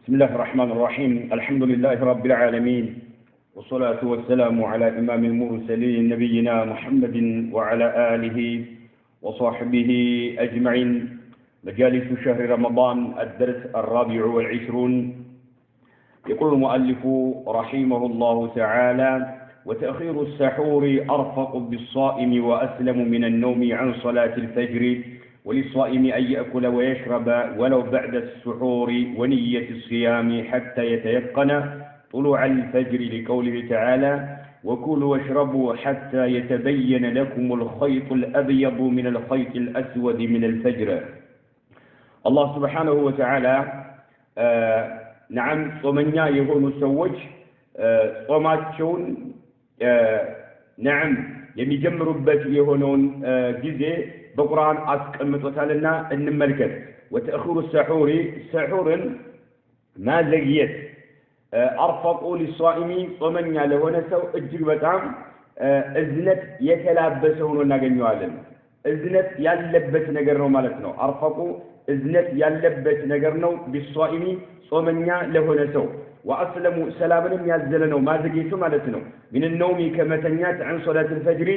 بسم الله الرحمن الرحيم الحمد لله رب العالمين والصلاة والسلام على إمام المرسلين نبينا محمد وعلى آله وصحبه أجمعين مجالس شهر رمضان الدرس 24 يقول المؤلف رحمه الله تعالى وتأخير السحور أرفق بالصائم وأسلم من النوم عن صلاة الفجر وللصائم أن يأكل ويشرب ولو بعد السحور ونية الصيام حتى يتيقن طلوع الفجر لقوله تعالى وكلوا واشربوا حتى يتبين لكم الخيط الأبيض من الخيط الأسود من الفجر. الله سبحانه وتعالى نعم صومنيا يهون السوج صوماتشون نعم يمجمروا بات يهونون جزء بقرآن أسكمتوتالنا النملكت وتأخير السحور ما زيت أرفقوا للصائمين ومن يعلون سو أجل بتعم إذنت يتلابسون ونقنيوالن إذنت يلبس نقرنو مالتنو أرفقوا إذنت يلبس نقرنو بالصائمين ومن يعلون سو وأسلموا سلامنا يزلنو ما زيتو مالتنو من النوم كمتنيات عن صلاة الفجر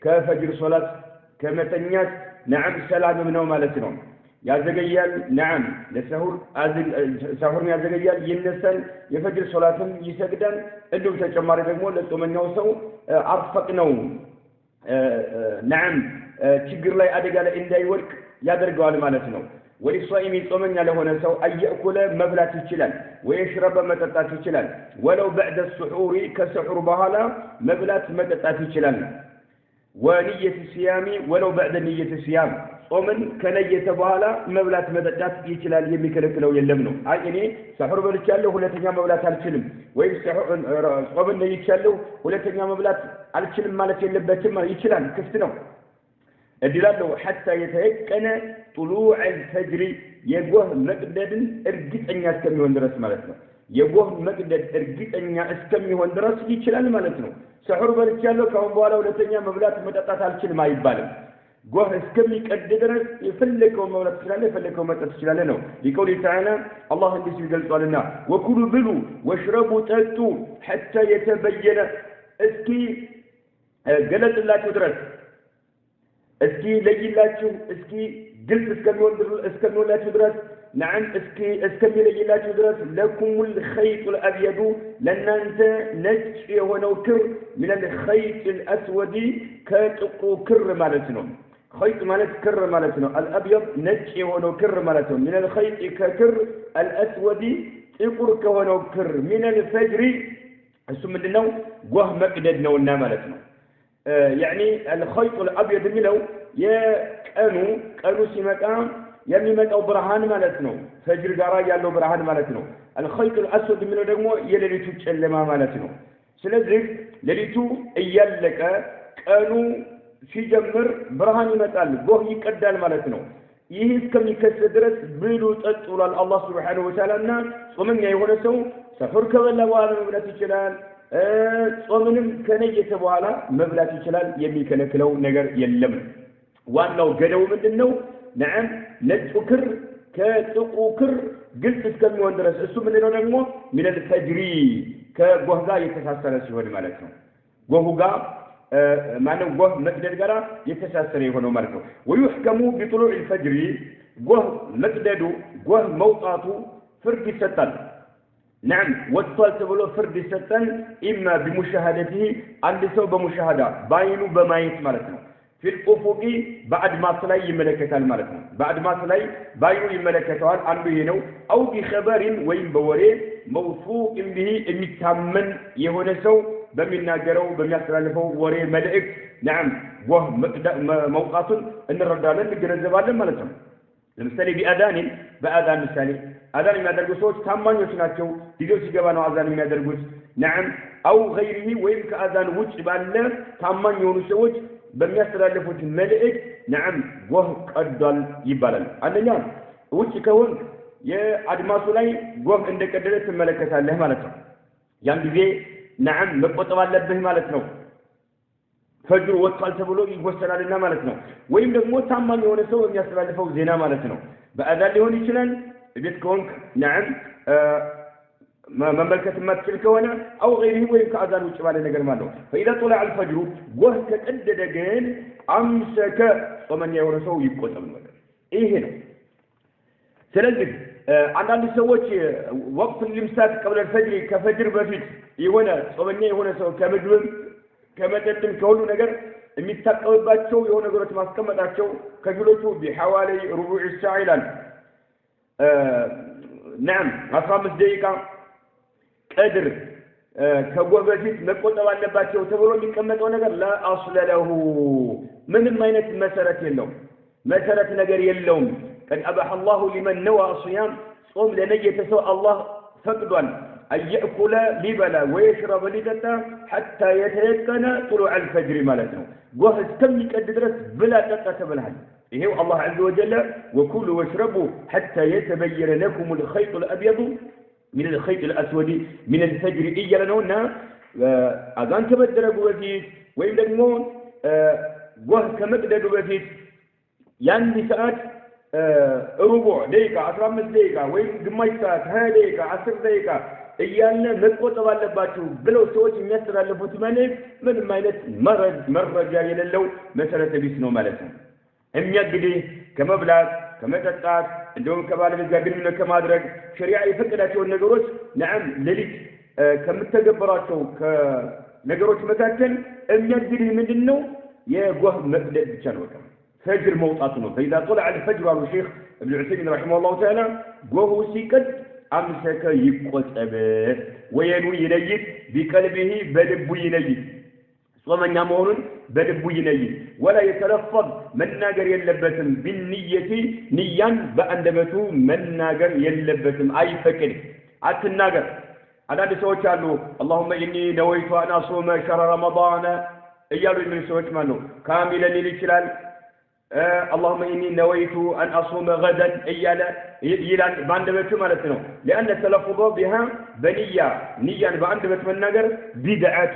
كفجر صلاة كمتنيات نعم سلام منه مالتنا يا زجيال نعم لسهور سهور يا زجيال ينسل يفجر صلاة يسجدن إنه تجمع رجمون لتمنى وسو أرفقناه نعم تجر لا أدقال إن لا يورك يدرج على مالتنا وللصائم يطمن له نسو أن يأكل مبلغ تشلال ويشرب متى تشلال ولو بعد السحور كسحور بهلا مبلغ متى تشلال ونية الصيام ولو بعد نية الصيام ومن كنية بهلا مبلغ مددات يشلال يمكنكلو يلمنو أي إني سحور بالشالو ولا تنيا مبلغ الشلم ويسحور ومن يشلو ولا تنيا مبلغ الشلم مالك يلبتم يشلال كفتنو الدلالة حتى يتيقن طلوع الفجر يجوه مقدد ارجت أن يسكمي وندرس مالتنا يجوه مقدد ارجت أن يسكمي وندرس يشلال مالتنا سحور بالشالو كون بوالا ولا تنيا مبلغ مددات الشلم ما يبالم جوه اسكمي كددرس يفلكوا مبلغ تشلاله يفلكوا مبلغ تشلاله لقوله تعالى الله الذي قال لنا وكلوا بلوا واشربوا تأتوا حتى يتبين اسكي قلت الله تدرس اسكي ليلاتشو اسكي جلد اسكميولاتشو درس نعم اسكمي ليلاتشو درس لكم الخيط الأبيض لأن أنت نجي ونوكر من الخيط الأسود كتقو كر مالتنا خيط مالت كر مالتنا الأبيض نجي ونوكر مالتنا من الخيط ككر الأسود تقرك ونوكر من الفجر اسم لنا وه مقددنا ونا مالتنا يعني الخيط الأبيض منه كانوا سمكان يميمتو برهان مالتنا فجر قرا يالو برهان مالتنا الخيط الأسود منه دمو يلليتو تشلما مالتنا سلذلك لليتو ايالك كانوا في جمر برهان يمتال بوه يقدال مالتنا ይህ እስከሚከሰት ድረስ ብሉ ጠጡ ይላል አላህ Subhanahu Wa Ta'ala ጾመኛ የሆነ ሰው ሰፈር ከበላ በኋላ መብላት ይችላል ጾምንም ከነየተ በኋላ መብላት ይችላል የሚከለክለው ነገር የለም ዋናው ገደው ምንድነው ነዓም ነጭ ክር ከጥቁ ክር ግልጽ እስከሚሆን ድረስ እሱ ምንድነው ደግሞ من الفجر ከጎህ ጋር የተሳሰረ ሲሆን ማለት ነው ጎሁ ጋር ማነው ጎህ መቅደድ ጋር የተሳሰረ የሆነው ማለት ነው ويحكم بطلوع الفجر ጎህ መቅደዱ ጎህ መውጣቱ ፍርድ ይሰጣል نعم وصل تبلو فرد الستن إما بمشاهدته عند سو بمشاهدة باينو بمايت مالتنا في الأفق بعد ما صلي يملكتها المالتنا بعد ما صلي باينو يملكتها عنده ينو أو بخبر وين بوري موثوق به المتامن يهون سو بمن ناجرو بمياسرالفو وري ملئك نعم وه موقات إن الردالة نجرزبالة مالتنا ለምሳሌ በአዛን ምሳሌ አዛን የሚያደርጉ ሰዎች ታማኞች ናቸው ዲጆች ሲገባ ነው አዛን የሚያደርጉት نعم او غيره ወይም ከአዛን ውጭ ባለ ታማኝ የሆኑ ሰዎች በሚያስተላልፉት መልእክት نعم ጎህ ቀዷል ይባላል አንደኛ ውጭ ከሆነ የአድማሱ ላይ ጎህ እንደቀደለ ትመለከታለህ ማለት ነው ያን ጊዜ نعم መቆጠብ አለብህ ማለት ነው ፈጅር ወጣል ተብሎ ይወሰናልና ማለት ነው ወይም ደግሞ ታማኝ የሆነ ሰው የሚያስተላልፈው ዜና ማለት ነው በአዛን ሊሆን ይችላል بيت كونك نعم مملكة ما تلك هنا أو غيره وين كأذان وشمال نجر ماله فإذا طلع الفجر وهك أدد جين أمسك ومن يورثه يبقى تمام إيه هنا سلزق عندنا سوتش وقت الإمساك قبل الفجر كفجر بفيت يهونا ومن يهونا سو كمدلم كمدتم كونه نجر المتقبل باتشو يهونا قرط ما سكمل باتشو كجلوتو بحوالي ربع ساعة الآن نعم 15 دقيقة قدر كجوا بفيت نقول طبعا باتشو تقولون يكملون نجر لا أصل له من المينة مسألة اللوم مسألة نجر اللوم قد أباح الله لمن نوى الصيام صوم لنية سوء الله فقدا أن يأكل لبلا ويشرب لدتا حتى يتيقن طلوع الفجر مالته وهذا كم يقدرس بلا تقة بالهل إيه الله عز وجل وكلوا واشربوا حتى يتبين لكم الخيط الأبيض من الخيط الأسود من الفجر إيا لنونا أذان تبدر بوزيد ويبدأون وهذا كمقدر بوزيد يعني ساعات ربع دقيقة 15 دقيقة وين ግማሽ ሰዓት 20 دقيقة 10 دقيقة እያለ መቆጠብ አለባችሁ ብለው ሰዎች የሚያስተላልፉት ማለት ምንም አይነት መረጃ የሌለው መሰረተ ቢስ ነው ማለት ነው። የሚያግድህ ከመብላት ከመጠጣት እንደውም ከባለቤት ጋር ግንኙነት ከማድረግ ሸሪዓ የፈቀዳቸውን ነገሮች ነዓም ሌሊት ከምትተገበራቸው ከነገሮች መካከል የሚያግድህ ምንድነው? የጓህ መቅደድ ብቻ ነው። فجر موطاتنا فإذا طلع الفجر على الشيخ ابن عثيمين رحمه الله تعالى وهو سيكد أمسك يقتبه وينوي ينيد بقلبه بدب ينيد ومن يمون بدب ينيد ولا يتلفظ من ناقر يلبسم بالنية نيا بأندمته من ناقر يلبسم أي فكر الناقر أنا بسويت له اللهم إني نويت أن أصوم شهر رمضان إيالو من سويت منه كاملا للإشلال اللهم إني نويت أن أصوم غدا إيلا باندبت مالتنا لأن التلفظ بها بنية نية باندبت من نجر بدعة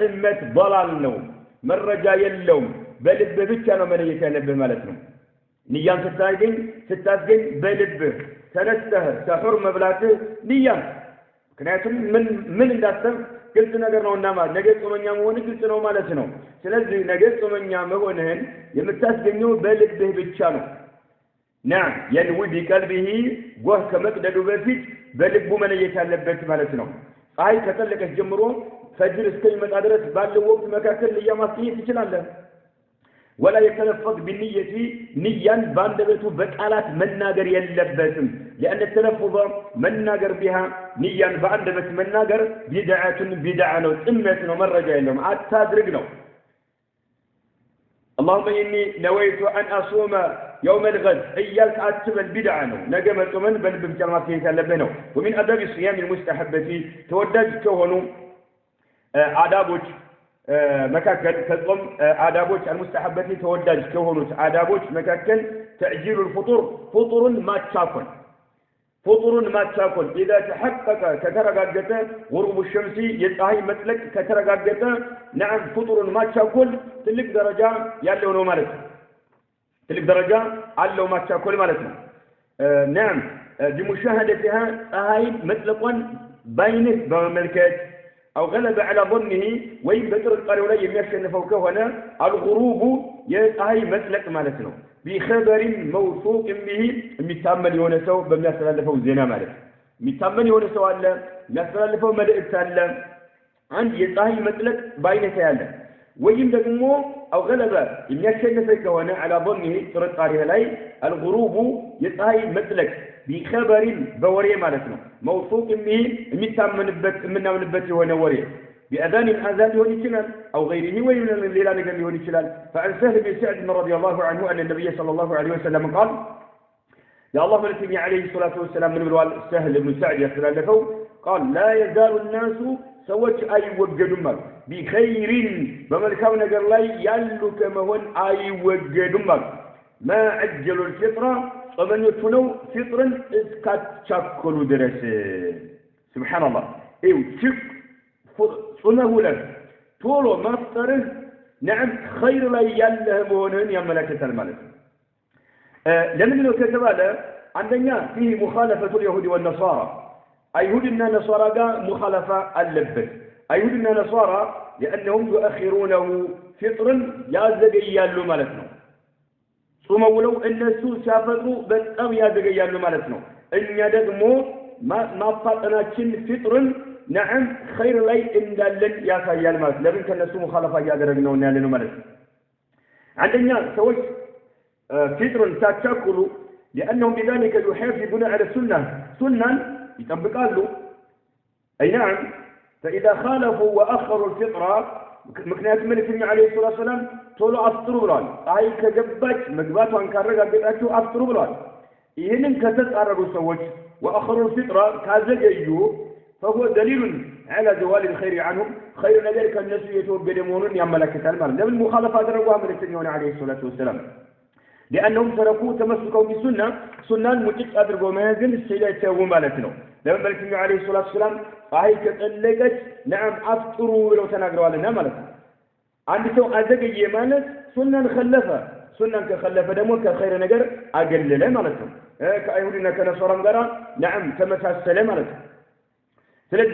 إمة ضلال النوم من رجاء اللوم بلب بيتشانو من يتنبه مالتنا نيان ستاسجين بلب سنستهر سحر مبلاته نيان كناتم من انداستم قلت نجر نونا نجد ثمانية مهون قلت نو مالتنا سلزي نجد ثمانية مهونهن يمتاسجنو بلبه بيتشانو نعم ينوي بقلبه وهو كمقدد بفيت بلبه من يتلبت مالتنا هاي كتلك الجمرو فجر استلمت أدرس بعد وقت مكاكل لياماسية تشلال ولا يتلفظ بالنية نيا باندبته بكالات من ناقر يلبسم لأن التلفظ من ناقر بها نيا باندبت من ناقر بدعة إمة ومرة جاي لهم أتادرقنا اللهم إني نويت أن أصوم يوم الغد إياك أتب البدعة نقمت من بل بمجرمات يتلبنه ومن أداب الصيام المستحبة تودج كهنو آدابك مكاكل كالقم آدابوش المستحبة تودج كهونوش آدابوش مكاكل تأجيل الفطور فطر ما تشاكل إذا تحقق كترقاقته غروب الشمس يتهي مثلك كترقاقته نعم فطر ما تشاكل تلك درجة يالونه مالك تلك درجة علو ما تشاكل مالتنا نعم بمشاهدتها أهي مثلقا بينه بملكات أو غلب على ظنه وين بتر القريولة يمشي فوقه هنا الغروب يهي مسلك مالتنا بخبر موثوق به متأمل يونسو بمناسبة لفو الزنا مالك متأمل يونسو الله مناسبة لفو ملئت الله عند يهي مسلك بين سيالة وين دقمو أو غلب يمشي فوقه هنا على ظنه تر القريولة لي الغروب يهي مسلك بخبر بوري مالتنا موثوق به من بت ونوري بأذان الأذان ونشلال أو غيره وين الليلان قال ونشلال فعن سهل بن سعد رضي الله عنه أن النبي صلى الله عليه وسلم قال يا الله النبي عليه الصلاة والسلام من الوال سهل بن سعد يسأل له قال لا يزال الناس سوت أي وجدمر بخير بملكه نجر لا يلو كما هو أي وجدمر ما عجل الفطرة ومن يتنو فطرا اسكات شاكلو درس سبحان الله ايو شك صنه له طولو مفتره نعم خير لا يلهم هونين يا ملكة الملك لمن كتب هذا عندنا فيه مخالفة اليهود والنصارى أيهودنا نصارى مخالفة اللبس أيهودنا نصارى لأنهم يؤخرونه فطرا يازقيالو مالتنا ثم ولو الناس سافروا بتأم يازقيالو مالتنا إن يدقمو ما فاتناكين فطرا نعم خير لي إن دلن يا سيال مالت لكن كان مخالفة يادرقنا ونالنا مالتنا عندنا سويت فطرا تاكلوا لأنهم بذلك يحافظون على السنة سنة يطبقان له أي نعم فإذا خالفوا وأخروا الفطرة مكنيات ملك عليه الصلاة والسلام طولوا أفطروا بلال أي كجبت مقبات وانكارجا قلتوا أفطروا بلال إهنن كتت أرغوا سوت وأخروا الفطرة كازجيو فهو دليل على زوال الخير عنهم خير ذلك الناس يتوبدمون يملكة المال لمن مخالفات رغوا ملك عليه الصلاة والسلام لأنهم تركوا تمسكوا بسنة سنة مجد أدرقوا مازن السيدة ومالتنا لما ملك عليه الصلاة والسلام فهي كتلقت نعم أفطروا لو تناقروا لنا مالتنا عند سوء أزقي مالت سنة خلفة سنة كخلفة دمو كخير نقر أقل له مالتنا كأيهودنا كنصارى نقرا نعم كمساسل مالتنا ثلاث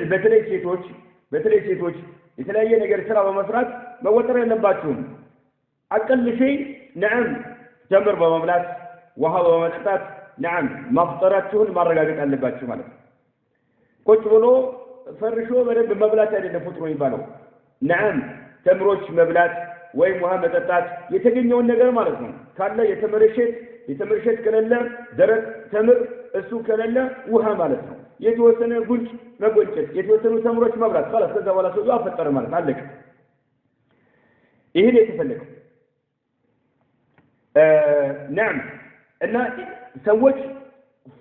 بتلي سيتوش يتلاقي نقر سرع ومسرات موتر ينباتهم أقل شيء نعم تمر بمبلات وهو بمسطات نعم مفطراتهم مرة قاعدين قلباتشو مالك كنت بلو فرشو برد بمبلات هذه الفطرون يبالو نعم تمروش مبلات وي مهمتات يتقنيون نقر مالكم كان لا يتمرشت كلالا درق تمر السوق كلالا وها مالكم يتوسن قنش ما قنشت يتوسن تمروش مبلات خلاص كذا ولا سوء أفتر مالك عليك إيه اللي يتفلك نعم أن سوت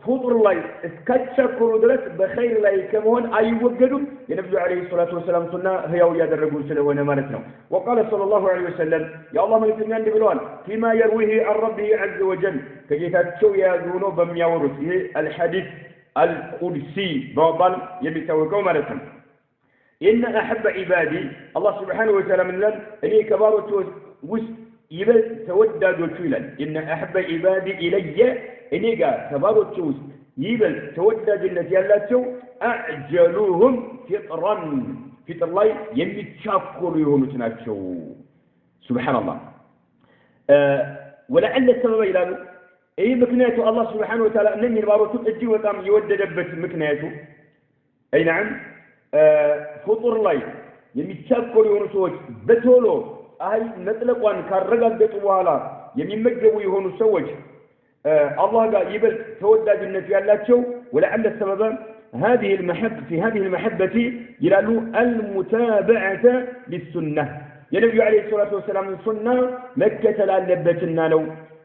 فطر الله اسكتشكروا درس بخير الله كمون أي وجدوا النبي عليه الصلاة والسلام سنة هي ويا الرجل سلونا مالتنا وقال صلى الله عليه وسلم يا الله من الدنيا بلوان فيما يرويه عن ربه عز وجل كجيتات شو يا ذنوب بمياورث الحديث القدسي بابان يبتوكوا مالتنا إن أحب عبادي الله سبحانه وتعالى من لن إني كبار يبل تودد وشيلا إن أحب عبادي إلي إنيقا تبارو تشوز يبل تودد التي يلاتشو أعجلوهم فطرا فطر الله يمي تشاكر يهم تناتشو سبحان الله ولعل السبب إلى أي مكنياته الله سبحانه وتعالى أنني البارو تؤجي وقام يودد بس مكنياته أي نعم فطر الله يمي تشاكر يهم سوش بتولو أهل نطلقوان كارغاقت بوالا يمجبوا يهونوا سوج الله قال يبل تودد النبي الله ولعل السبب هذه المحبة يلالو المتابعة للسنة يا نبي عليه الصلاة والسلام السنة مكة لالبتنا لو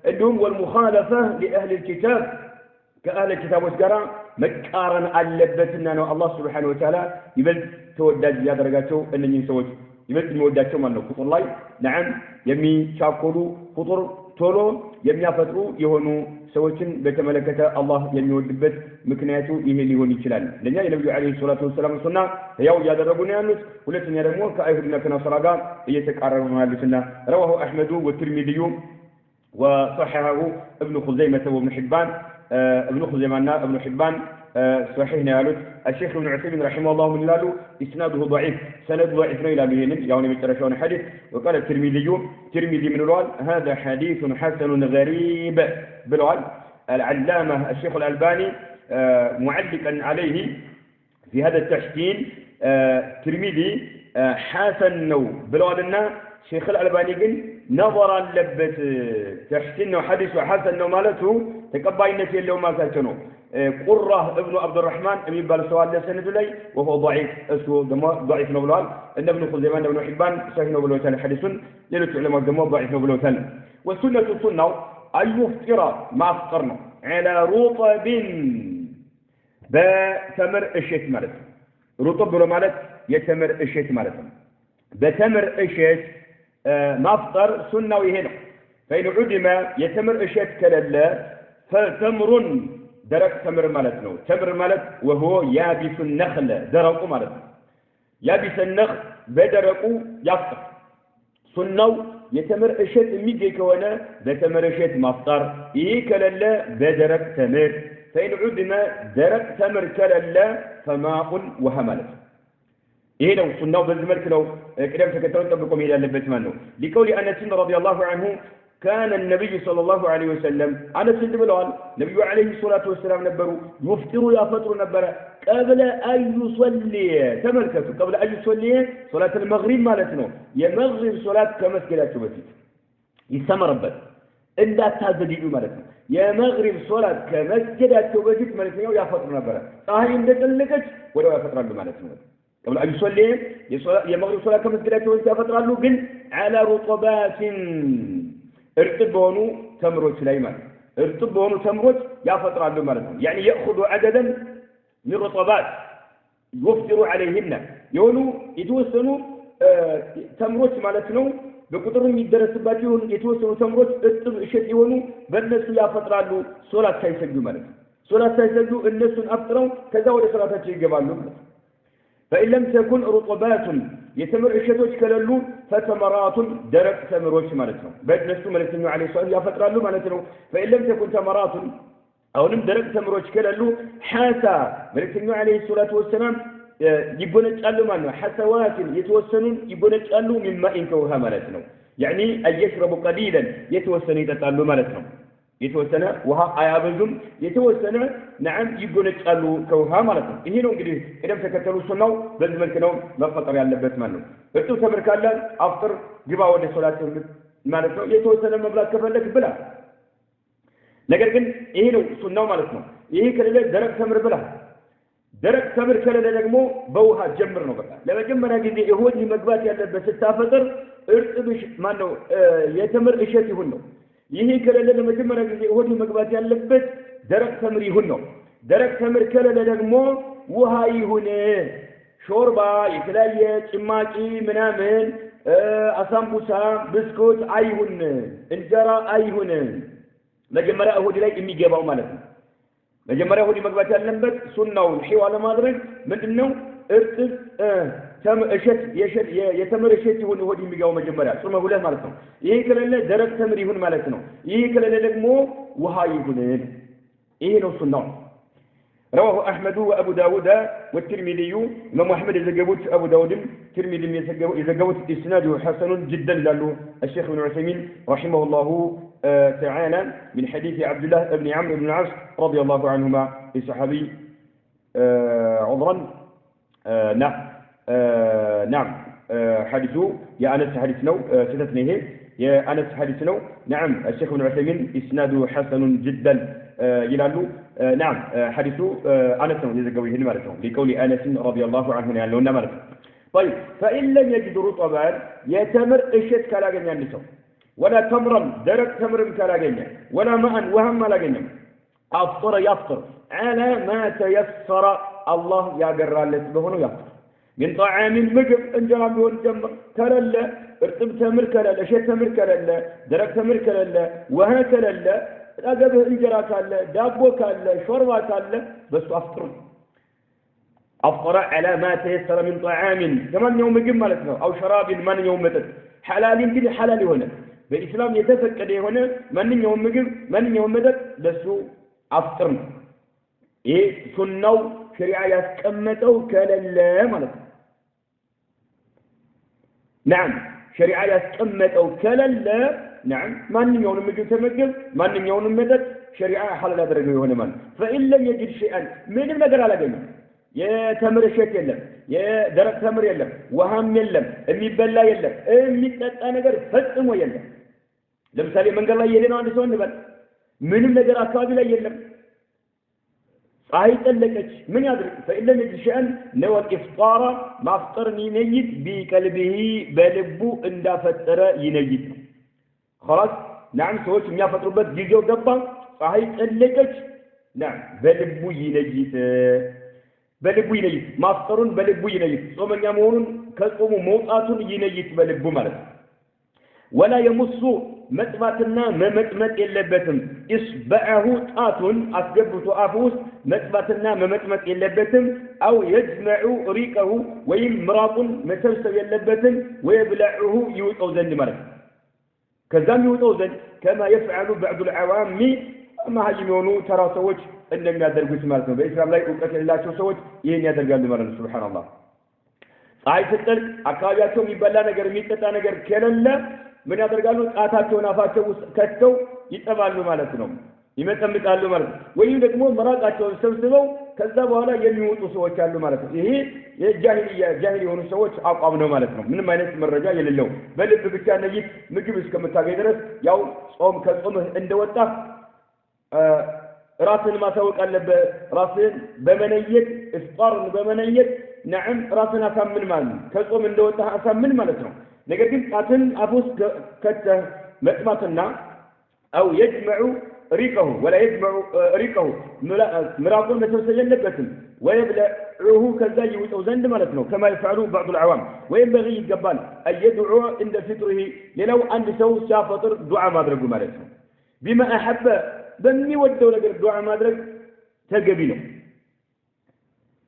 اللهم والمخالفة لأهل الكتاب كأهل الكتاب وسقرا مكارا اللبتنا لو الله سبحانه وتعالى يبل تودد يا درجاته أنني سوج يمثل موداتቸው ማለት ነው ፍጡር ላይ نعم የሚቻኮሉ ፍጡር ቶሎ የሚያፈጥሩ የሆኑ ሰዎችን በተመለከተ አላህ የሚወድበት ምክንያቱ ይሄ ሊሆን ይችላል ለኛ የነብዩ አለይሂ ሰላቱ ወሰለም ሱና ያው ያደረጉ ነው ያሉት ሁለተኛ ደግሞ ከአይሁድና ከነሳራ ጋር እየተቃረኑ ነው ያሉትና رواه احمد والترمذي وصححه ابن خزيمة وابن حبان ابن خزيمة ابن حبان صحيح نالوت الشيخ ابن عثيمين رحمه الله من لالو إسناده ضعيف سند ضعيف نيلالو يعني مترشون حديث وقال الترمذي من الوال هذا حديث حسن غريب بالوال العلامة الشيخ الألباني معلقا عليه في هذا التحسين ترمذي حسن نو بالوالنا شيخ الألباني قل نظرا لبت تحسين حديث حسن نو مالته تقبعينة اللي ما كاتنو قرة ابن عبد الرحمن ابن بالسوال لسند لي وهو ضعيف اسمه ضعيف نبلوال ان ابن خزيمان ابن حبان صحيح نبلوتان حديث ليلة علماء الجمهور ضعيف نبلوتان والسنة السنة أن يفطر ما أفطرنا على رطب بتمر اشيت مالت رطب مالت يتمر اشيت مالت بتمر اشيت ما أفطر سنة ويهنا فإن عدم يتمر اشيت كلا فتمر درك تمر مالتنا تمر مالت وهو يابس النخل درقو مالت يابس النخل بدرقو يفطر سنو يتمر أشد ميجي كونه بتمر أشد مفطر كلل بدرك تمر فإن عدنا درك تمر كلل فماء وهملت لو سنة بالزمرك لو كلام سكتون تبقوا إلى اللبس منه لقول أنس رضي الله عنه كان النبي صلى الله عليه وسلم أنا سيد بلال النبي عليه الصلاة والسلام نبروا يفطر يا فطر نبرا قبل أن يصلي تملكته قبل أن يصلي صلاة المغرب مالتنا يا مغرب صلاة كمسكلات بسيط يسمى ربك إلا تهددي مالتنا يا مغرب صلاة كمسكلات بسيط مالتنا يا فطر نبرا أهل إنك لكش ولا يا فطر مالتنا قبل أن يصلي يا مغرب صلاة كمسكلات بسيط يا فطر له على رطبات ارتبونوا تمرج سليمان ارتبونوا تمرج يا فطر عنده مرضهم يعني يأخذ عددا من رطبات يفطر عليهن يقولوا يتوسنوا تمرج مالتنا بقدرهم يدرس باتيون يتوسنوا تمرج ارتب اشت يقولوا بالناس يا فطر عنده صلاة سيسجدوا مالتهم صلاة سيسجدوا الناس أفطروا كذا ولا صلاة تجيبالهم فإن لم تكن رطبات يتمر الشتوش كللو فتمرات درك تمروش مالتهم بعد نفسه مالتهم عليه الصلاة والسلام يفترى له مالتهم فإن لم تكن تمرات أو لم درك تمروش كللو حاسا مالتهم عليه الصلاة والسلام يبونج قالوا مالنا حسوات يتوسنون يبونج قالوا من ماء كوها مالتهم يعني أن يشربوا قليلا يتوسنوا يتقالوا مالتهم يتوسنا وها أيابزم يتوسنا نعم يبونج قالوا كوها مالتهم إيه نوع جديد إذا سكتلوا سنوا بزمن كنوم ما فطر على اللبس مالهم بتو تمر كلا أفطر جبا ودي صلاة مالتهم يتوسنا مبلغ كفلك بلا لكن إيه نوع سنوا مالتهم إيه كلا درك تمر بلا درك تمر كلا لجمو بوها جمر نبقى لما جمر هذه يهودي مقبات على اللبس التافطر ارتبش مانو يتمر إشتي هنو ይሄ ከለለ ለመጀመሪያ ጊዜ እሁድ መግባት ያለበት ደረቅ ተምር ይሁን ነው ደረቅ ተምር ከለለ ደግሞ ውሃ ይሁን ሾርባ የተለያየ ጭማቂ ምናምን አሳምቡሳ ብስኩት አይሁን እንጀራ አይሁን መጀመሪያ እሁድ ላይ የሚገባው ማለት ነው መጀመሪያ እሁድ መግባት ያለበት ሱናውን ሒዋ ለማድረግ ምንድነው እርጥብ የተምር እሸት ይሁን እሁድ የሚገባው መጀመሪያ ጾመ ሁለት ማለት ነው ይሄ ከሌለ ደረቅ ተምር ይሁን ማለት ነው ይሄ ከሌለ ደግሞ ውሃ ይሁን ይሄ ነው ሱናው رواه أحمد وأبو داود والترمذي إمام أحمد يزجبوت أبو داود الترمذي يزجبوت إسناده حسن جدا لله الشيخ ابن عثيمين رحمه الله تعالى من حديث عبد الله بن عمرو بن العاص رضي الله عنهما الصحابي عذرا نعم نعم حديثه يا أنس حديثنا ستتنيه يا أنس حديثنا نعم الشيخ ابن عثيمين إسناده حسن جدا يلالو نعم حديثه أنس يزجويه المرتون لقول أنس رضي الله عنه يعني لنا مرتون طيب فإن لم يجد رطبا يتمر إشت كلا جنيا النساء ولا تمرا درك تمر كلا جنيا ولا ماء وهم لا جنيا أفطر يفطر على ما تيسر الله يا جرال لسبهن يفطر من طعام مجب انجرى بيون جمر كلا ارتب تمر كلا شيء تمر كلا درك تمر كلا وها كلا أجابه انجرى كلا دابو كلا شوربة كلا بس أفطر على ما تيسر من طعام كمان يوم مجب مالتنا أو شراب من يوم متت حلال يمكن حلال هنا بالإسلام يتفكر هنا من يوم مجب من يوم متت لسه أفطر إيه سنو شريعة يسكمتو كلا مالتنا نعم شريعة يسكمتو كلا نعم من يوم مجب تمجب من يوم متت شريعة حلال درجة هنا من فإن لم يجد شيئا من المدر على جميع يا تمر شيك يلم يا درك تمر يلم وهم يلم الميبلا يلم الميتتا ነገር ፈጽሞ የለም ለምሳሌ መንገድ ላይ የሌላ አንድ ሰው እንበል ምንም ነገር አካባቢ ላይ የለም ፀሐይ ጠለቀች ምን ያድርግ فإلا يجشأن نو الإفطار ማፍጠር ይነይት بقلبه በልቡ እንዳፈጠረ ይነይት خلاص نعم ሰዎች የሚያፈጥሩበት ጊዜው ገባ ፀሐይ ጠለቀች نعم በልቡ ይነይት በልቡ ይነይት ማፍጠሩን በልቡ ይነይት ጾመኛ መሆኑን ከጾሙ መውጣቱን ይነይት በልቡ ማለት ነው ولا يمص መጥባትና መመጥመጥ የለበትም ኢስበዐሁ ጣቱን አስገብቶ አፉስ መጥባትና መመጥመጥ የለበትም አው يجمع ريقه ወይም ምራቁን መሰብሰብ የለበትም ويبلعه ይውጠው ዘንድ ማለት ከዛም ይወጣው ዘንድ كما يفعل بعض العوام ما هيمونو ترى ሰዎች እንደሚያደርጉት ማለት ነው በእስላም ላይ ዕውቀት የሌላቸው ሰዎች ይሄን ያደርጋሉ ማለት ነው ሱብሃንአላህ ፀሐይ ስትጠልቅ አካባቢያቸው የሚበላ ነገር የሚጠጣ ነገር ከሌለ ምን ያደርጋሉ ጣታቸውን አፋቸው ውስጥ ከተው ይጠባሉ ማለት ነው ይመጠምጣሉ ማለት ነው ወይም ደግሞ መራቃቸውን ሰብስበው ከዛ በኋላ የሚወጡ ሰዎች አሉ ማለት ነው ይሄ የጃሂል የሆኑ ሰዎች አቋም ነው ማለት ነው ምንም አይነት መረጃ የሌለው በልብ ብቻ ነይት ምግብ እስከምታገኝ ድረስ ያው ጾም ከጾምህ እንደወጣ ራስን ማሳወቅ አለበት ራስን በመነየት ኢፍጣርን በመነየት نعم راسنا أسامن مال كذوم من دوتها أسامن مالتنا لكن أتن أبوس كته متماتنا أو يجمع ريقه ولا يجمع ريقه مراقون مثل سجنبتن ويبلعه كذا يوزن مالتنا كما يفعلون بعض العوام وينبغي الجبال أن يدعو عند فطره لو أن سو شافطر دعاء ما درجوا مالتنا بما أحب بني ودوا لك دعاء ما درج تجبينه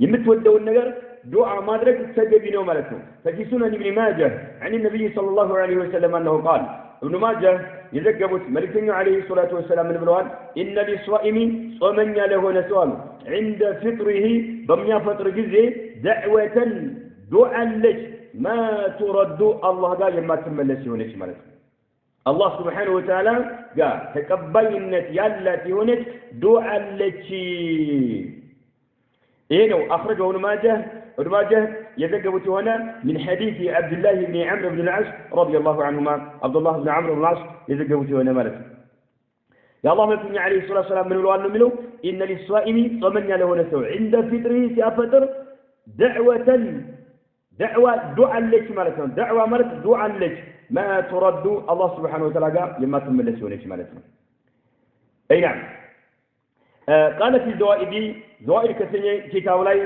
يمتودوا النجار دعاء ما درك تجبينه مالته ففي سنن ابن ماجه عن النبي صلى الله عليه وسلم أنه قال ابن ماجه يذكبت ملكنا عليه الصلاة والسلام من بلوان إن للصائم صومن له نسوال عند فطره ضمن فطر جزء دعوة دعاء لك ما ترد الله قال ما تملسي هناك مالته الله سبحانه وتعالى قال تقبلنت يالتي هناك دعاء لك إنه أخرجه ابن ماجه يذكرت هنا من حديث عبد الله بن عمرو بن العاص رضي الله عنهما عبد الله بن عمرو بن العاص يذكرت هنا مالك يا الله مكني عليه الصلاة والسلام من الوان منه إن للصائم صمن له نسو عند فطره سيافطر دعوة دعاء لك مالك دعوة مالك دعاء لك ما ترد الله سبحانه وتعالى لما تملس ولك مالك أي نعم قال في زوائد كثيرة كتاب لاي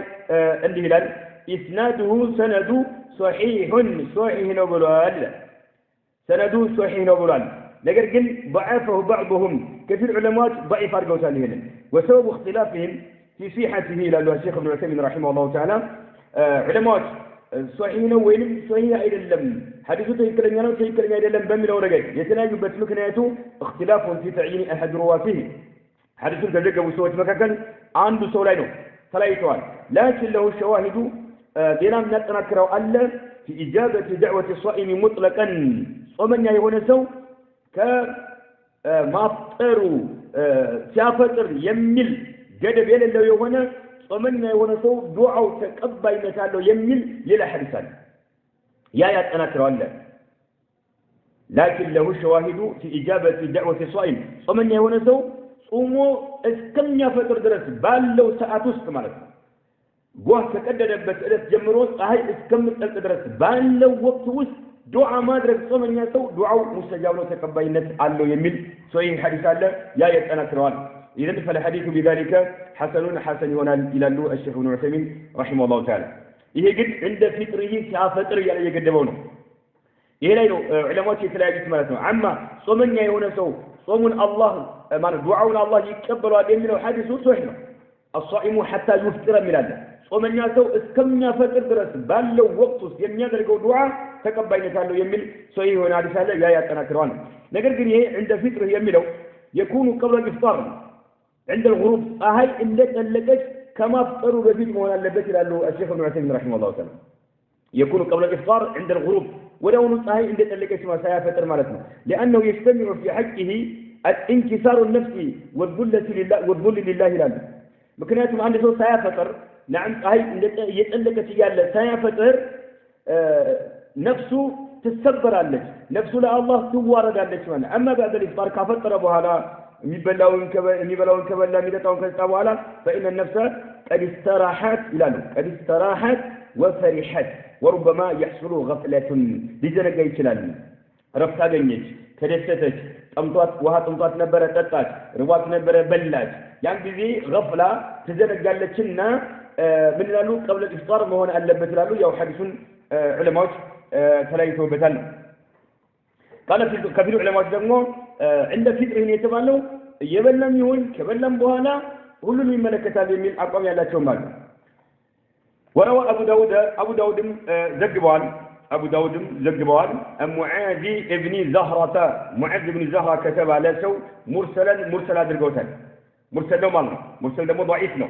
عندي هلال إسناده سند صحيح نبلال سنده صحيح نبلال لكن ضعفه بعضهم كثير علماء ضعيف أرجو سالهن وسبب اختلافهم في صحته إلى الشيخ ابن عثيمين رحمه الله تعالى علماء صحيح وين صحيح إلى اللم حديثه يكلمنا إلى اللم بمن ورجع يتناجب بتلكناته اختلاف في تعيين أحد رواته حديث كذلك وسوت مكان عنده سولينو ثلاثوان لكن له الشواهد دينا من نتنكروا ألا في إجابة دعوة الصائم مطلقا ومن يهونسو كما فطروا سيافتر يمل جدب يلي لو يهونا ومن يهونسو دعوا تقبل نتالو يمل للا حدثان يا يتنكروا ألا لكن له الشواهد في إجابة دعوة الصائم ومن يهونسو ጾሞ እስከሚያፈጥር ድረስ ባለው ሰዓት ውስጥ ማለት ነው ጎህ ከቀደደበት ዕለት ጀምሮ ፀሐይ እስከምትጠልቅ ድረስ ባለው ወቅት ውስጥ ዱዓ ማድረግ ጾመኛ ሰው ዱዓው ሙስተጃብ ነው ተቀባይነት አለው የሚል ሶሂህ ሐዲስ አለ ያ ያጠናክረዋል إذن فالحديث بذلك حسن ይሆናል ይላሉ الشيخ ابن عثيمين رحمه الله تعالى ይሄ ግን እንደ ፊጥርህ ሲያፈጥር ያለ የገደበው ነው ይሄ ላይ ነው ዑለማዎች የተለያዩት ማለት ነው አማ ጾመኛ የሆነ ሰው ጾሙን አላህ ማለት ዱዓውን አላህ ይቀበላል የሚለው ሐዲሱ ሶሂህ ነው الصائم حتى يفطر ይላል ጾመኛ ሰው እስከሚያፈጥር ድረስ ባለው ወቅት ውስጥ የሚያደርገው ዱዓ ተቀባይነት አለው የሚል ሶሂህ የሆነ ሐዲስ አለ ያ ያጠናክረዋል ነገር ግን ይሄ እንደ ፊጥርህ የሚለው يكون قبل الإفطار عند الغروب هاي اللي تلقت كما فطروا بفيت مهنا اللبت له الشيخ ابن عثيمين رحمه الله تعالى يكون قبل الإفطار عند الغروب ولو نصهي اللي تلقت ما سيفتر مالتنا لأنه يجتمع في حقه الانكسار النفسي والذل لله لله مكنياتهم عند سو سيفتر نعم هاي اللي يتلقت يالا سيفتر نفسه تسبر عليك نفسه لا الله توارد عليك أما بعد الإفطار كفتر بها የሚበላውን ከበላ የሚጠጣውን ከጠጣ በኋላ فإن النفس قد استراحت ይላሉ قد استراحت وفرحت وربما يحصل غفلة ሊዘነጋ ይችላል ረፍት አገኘች ተደሰተች ጠምቷት ውሃ ጠምቷት ነበር ጠጣች ርቧት ነበር በላች ያን ጊዜ غفላ ትዘነጋለችና ምን ይላሉ قبل الإفطار መሆን አለበት ይላሉ ያው ሐዲሱን ዑለማዎች ተለያይተውበታል قال في كثير علماء ደግሞ عند فطره የተባለው የበላም ይሁን ከበላም በኋላ ሁሉንም ይመለከታል የሚል አቋም ያላቸው ማለት وروى أبو داود ዘግቧል أبو داود زقبوال معاذ ابن زهرة معاذ ابن زهرة كتب على سو مرسلا درجوتان مرسل له مالنا مرسل له ضعيف له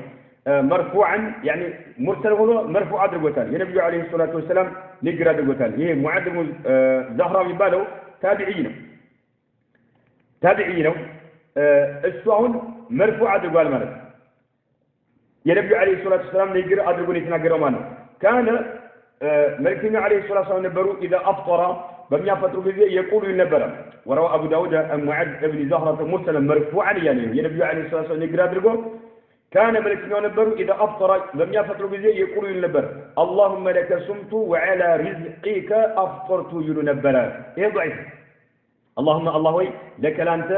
مرفوعا يعني مرسل هو مرفوع درجوتان النبي عليه الصلاة والسلام نقرأ درجوتان إيه معاذ ابن زهرة يبالو تابعينه السؤال مرفوع درجوال مالك النبي عليه الصلاة والسلام نقرأ درجوني تنقرأ مالنا كان ملكنا عليه الصلاة والسلام نبرو إذا أفطر بميا فترة بذي يقول النبرة وروى أبو داود معاذ ابن زهرة مرسلا مرفوعا يعني النبي عليه الصلاة والسلام نقرأ درجو كان ملكنا نبرو إذا أفطر بميا فترة بذي يقول النبرة اللهم لك صمت وعلى رزقك أفطرت ينبرا إيه ضعيف اللهم الله لك لانت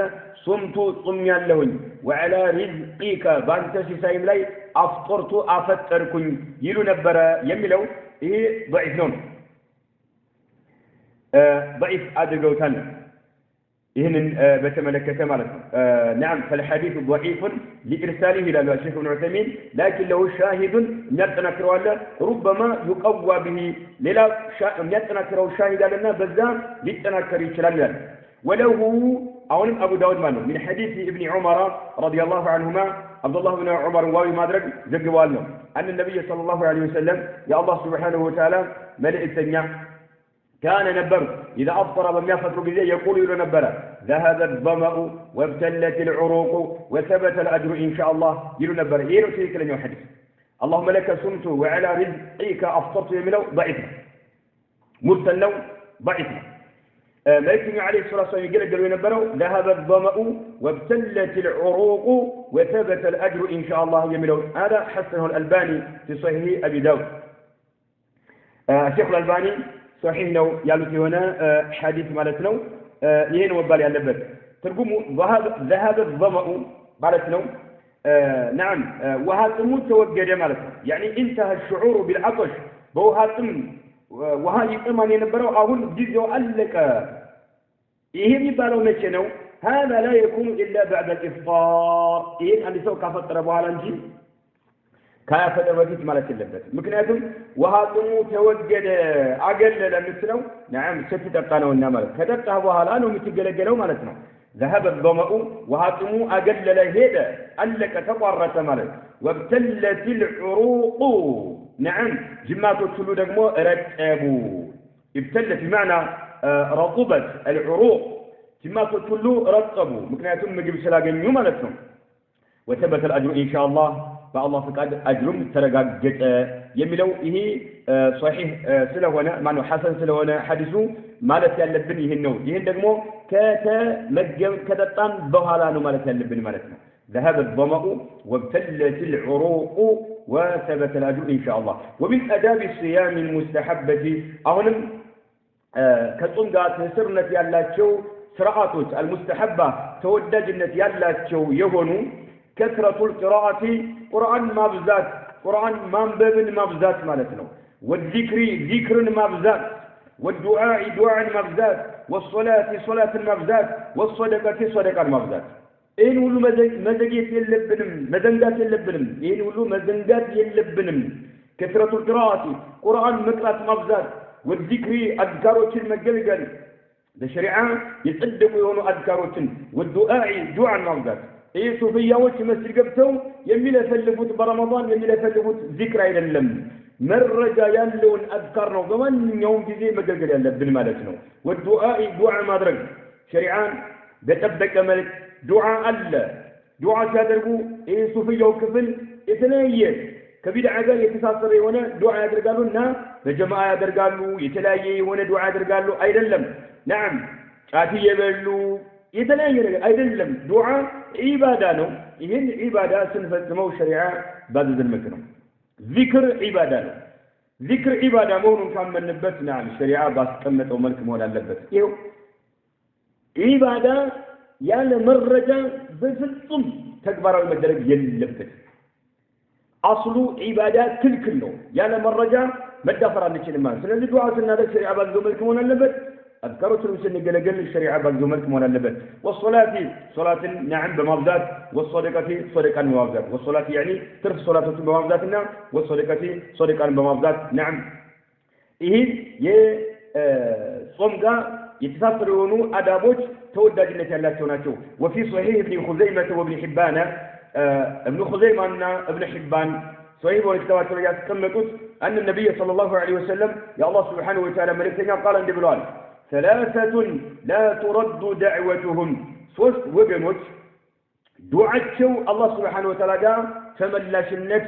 صمت صميا لهن وعلى رزقك بانت سيسايم لي أفطرت أفتركن ينبرا يملو إيه ضعيف نون ضعيف أدرجو تانا إهن بتملكته مالك نعم فالحديث ضعيف لإرساله إلى الشيخ ابن عثيمين لكن له شاهد يتنكر ولا ربما يقوى به للا يتنكر الشاهد لنا بزا يتنكر يشلال وله أولم أبو داود ماله من حديث ابن عمر رضي الله عنهما عبد الله بن عمر واوي مادرك زقوالنا أن النبي صلى الله عليه وسلم يا الله سبحانه وتعالى ملئ الدنيا كان نبر إذا أفطر بما يفتر بذي يقول نبر ذهب الظمأ وابتلت العروق وثبت الأجر إن شاء الله نبر إيه تلك لن يحدث اللهم لك صمت وعلى رزقك أفطرت يملو ضعيف مرسل ضعيف ملكنا عليه الصلاة والسلام يقول ينبروا ذهب الظمأ وابتلت العروق وثبت الأجر إن شاء الله يملو هذا حسنه الألباني في صحيح أبي داود الشيخ الألباني صحيح لو يالوتي هنا حديث مالتنا يهين وبالي اللبت ترجموا ذهب الظمأ مالتنا نعم وهاتم توجد مالتنا يعني انتهى الشعور بالعطش بوهاتم وهاي إيمان ينبروا أقول جزء ألك إيه يبالو متشنو هذا لا يكون إلا بعد الإفطار إيه اللي سو كافة ربوا على نجي كافة ربوا مالك اللبت مكناتهم وهاتم توجد أقل لمثلو نعم ستة تقانو النمر كتبت أبوها الآن ومتقلقلو مالتنا ذهب الظمأ وهاتم أقل لهيدا ألك تقرت مالك وابتلت العروق نعم جماعة تلو دقمو رتبو ابتلت بمعنى رطبت العروق جماعة تلو رتبو مكناتهم مجيب سلاقين يومالتهم وثبت الأجر إن شاء الله فالله فقد أجرم ترقاق يملو إيه صحيح سلونا معنى حسن سلونا حدثو مالت يالبن يهنو يهن دقمو كتتان بهالانو مالت يالبن مالتنا ذهب الظمأ وابتلت العروق وثبت الأجر إن شاء الله ومن أداب الصيام المستحبة أهلم كتنقات سرنة يالاتشو سرعاتوت المستحبة تودجنة يالاتشو يهونو كثرة القراءة قرآن مابزات قرآن مانبب مابزات مالتنا والذكر ذكر مابزات والدعاء دعاء مابزات والصلاة صلاة مابزات والصدقة صدقة مابزات إن ولو مزجيت يلبنم مزنجات يلبنم إن ولو مزنجات يلبنم كثرة القراءة قرآن مقرأة مابزات والذكر أذكاروش المجلجل الشريعة يصدقوا يهونوا أذكاروش والدعاء دعاء مابزات إيه صوفياوች መስጊድ ገብተው የሚለፈልፉት በረመዳን የሚለፈልፉት ዚክር አይደለም መረጃ ያለውን አዝካር ነው በማንኛውም ጊዜ መገልገል ያለብን ማለት ነው ወዱአኢ ዱዓ ማድረግ ሸሪዓን በጠበቀ መልክ ዱዓ አለ ዱዓ ሲያደርጉ ይህ ሱፍያው ክፍል የተለያየ ከቢድዓ ጋር የተሳሰረ የሆነ ዱዓ ያደርጋሉና በጀማዓ ያደርጋሉ የተለያየ የሆነ ዱዓ ያደርጋሉ አይደለም نعم ጫት እየበሉ የተለያየ ነገር አይደለም ዱዓ ዒባዳ ነው ይሄን ዒባዳ ስንፈጽመው ሸሪዓ ባዘዘን መልክ ነው ዚክር ዒባዳ ነው ዚክር ዒባዳ መሆኑን ካመንበት ናም ሸሪዓ ባስቀመጠው መልክ መሆን አለበት ይሄው ዒባዳ ያለ መረጃ በፍጹም ተግባራዊ መደረግ የለበት አስሉ ዒባዳ ክልክል ነው ያለ መረጃ መዳፈር አንችልም ማለት ስለዚህ ዱዓ ስናደርግ ሸሪዓ ባዘዘው መልክ መሆን አለበት أذكرت المسلم جل الشريعة بنزومك مولا اللبت والصلاة صلاة نعم بمبزات والصدقة صدقة بمبزات والصلاة يعني ترك صلاة بمبزاتنا والصدقة صدقة بمبزات نعم ይህ የጾም ጋር የተሳሰሩ የሆኑ አዳቦች ተወዳጅነት ያላቸው ናቸው። ወፊ ሶሒህ ኢብኑ ኹዘይመህ ወኢብኑ ሒባን ابن خزيمة ابن حبان صحيح والكتابات اللي يتكلمت أن النبي صلى الله عليه وسلم يا الله سبحانه وتعالى ملكنا قال عند بلال ثلاثة لا ترد دعوتهم صوت وجنوت دعتشو الله سبحانه وتعالى قال فملاش النت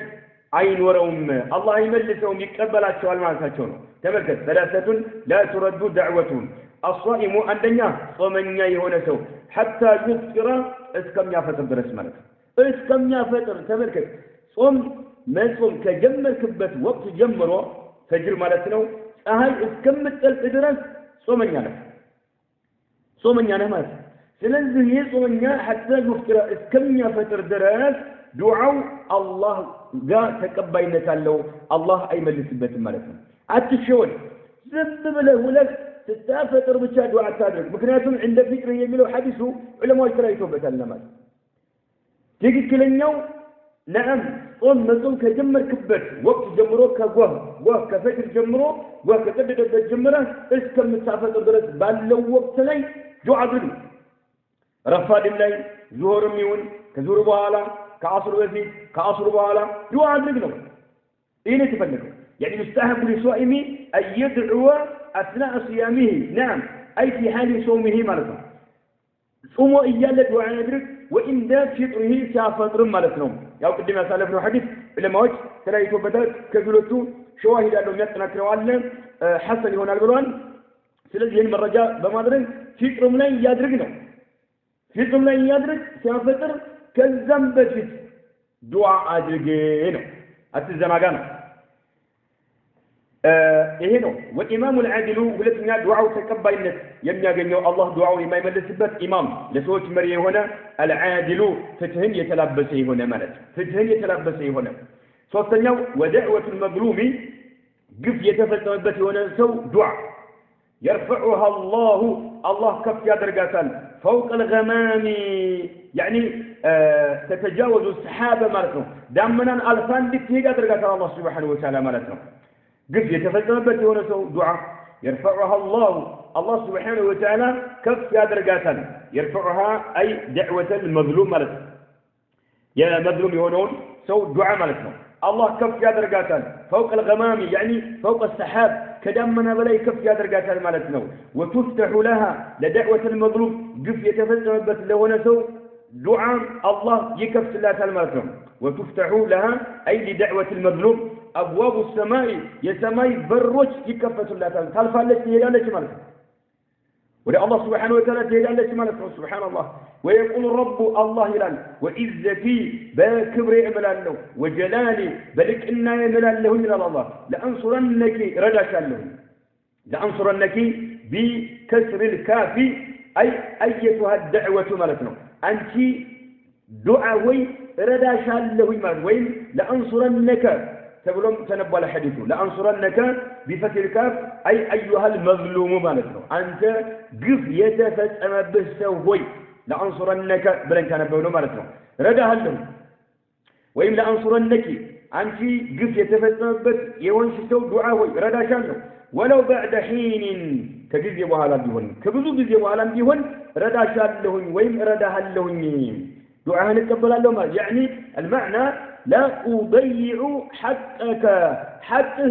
عين ورهم الله يملسهم يقبلاتشو المعساتشون تملكت ثلاثة لا ترد دعوتهم الصائم عندنا صومنيا يهونسو حتى يفطر اسكم يافتر درس ملك اسكم يافتر تملكت صوم መጾም ከጀመርክበት ወቅት ጀምሮ ፈጅር ማለት ነው ፀሐይ እስከምትጠልቅ ድረስ ጾመኛ ነህ ማለት ስለዚህ የጾመኛ حتى يفطر እስከሚያፈጥር ድረስ ዱዓው አላህ ጋር ተቀባይነት አለው አላህ አይመልስበትም ማለት ነው አትሸወድ ዝም ብለህ ሁለት ስታፈጥር ብቻ ዱዓ አታድርግ ምክንያቱም عند فطر የሚለው ሐዲሱ ዑለማዎች ተለያይተውበታል ማለት ትክክለኛው نعم صوم مصوم كجمر كبت وقت جمروك كجوه جوه كفجر جمرو جوه كتبدأ الجمرة اسكم مسافة درس باللو وقت لي جوعدن رفاد الليل زهور ميون كزور بوالا كعصر وزي كعصر بوالا جوعدن إيه تفنك يعني يستحب للصائم أن يدعو أثناء صيامه نعم أي في حال صومه مرة صوموا إياه دعاء يدرك وإن ذا فطره سافطر مالتهم ያው ቅድም ያሳለፍነው ሐዲስ ዑለማዎች ተለያይተውበታል ከፊሎቹ ሸዋሂድ ያለው የሚያጠናክረው አለ ሐሰን ይሆናል ብለዋል ስለዚህ ይህን መረጃ በማድረግ ፊጥሩም ላይ ያድርግ ነው ፊጥሩም ላይ ያድርግ ሲያፈጥር ከዛም በፊት ዱዓ አድርግ ነው አትዘናጋ ነው ይሄ ነው ወኢማሙ العادل ሁለተኛ ዱዓው ተቀባይነት የሚያገኘው አላህ ዱዓው የማይመልስበት ኢማም ለሰዎች መሪ የሆነ العادل ፍትህን የተላበሰ የሆነ ማለት ፍትህን የተላበሰ የሆነ ሶስተኛው ወደዕወቱ المظلوم ግፍ የተፈጸመበት የሆነ ሰው ዱዓ يرفعها الله كف ያደርጋታል فوق الغمام يعني تتجاوز السحابه ማለት ነው ዳመናን አልፋ እንድትሄድ ያደርጋታል አላህ Subhanahu Wa Ta'ala ማለት ነው قف يتفجرበት የሆነ ሰው ዱዓ يرفعها الله سبحانه وتعالى كف يادرغاتن يرفعها أي دعوة المظلوم ማለት يا مظلوم የሆነውን ሰው ዱዓ ማለት ነው الله كف يادرغاتن فوق الغمام يعني فوق السحاب كدمنا بلاي كف يادرغاتن ማለት ነው وتفتح لها لدعوة المظلوم قف يتفجرበት ለሆነ ሰው ዱዓ الله يكفትላታል ማለት ነው وتفتح لها أي لدعوة المظلوم أبواب السماء يسماي بروج يكفتوا الله تعالى تلفالك تهيدالك مالك ولي الله سبحانه وتعالى تهيدالك مالك سبحان الله ويقول الرب الله يلال وإذتي بكبر إملال وجلالي بلك إنا يملال له إلى الله لأنصرنك ردك له لأنصرنك بكسر الكافي أي أيتها الدعوة مالكنا أنت دعوي ردك له مالك وين لأنصرنك تقولون تنبأ الحديث لأنصرنك بفتح الكاف أي أيها المظلوم مالتنا أنت قف يتفتأم بالسوي لأنصرنك بلن كان بولو مالتنا ردها لهم وإن لأنصرنك أنت قف يتفتأم بس يوانش سو دعاوي ردها شانه ولو بعد حين كجزي وهالا بيهن كبزو جزي وهالا بيهن ردها شانه وإن ردها لهم دعاها نتقبل لهم يعني المعنى لا أضيع حقك حقه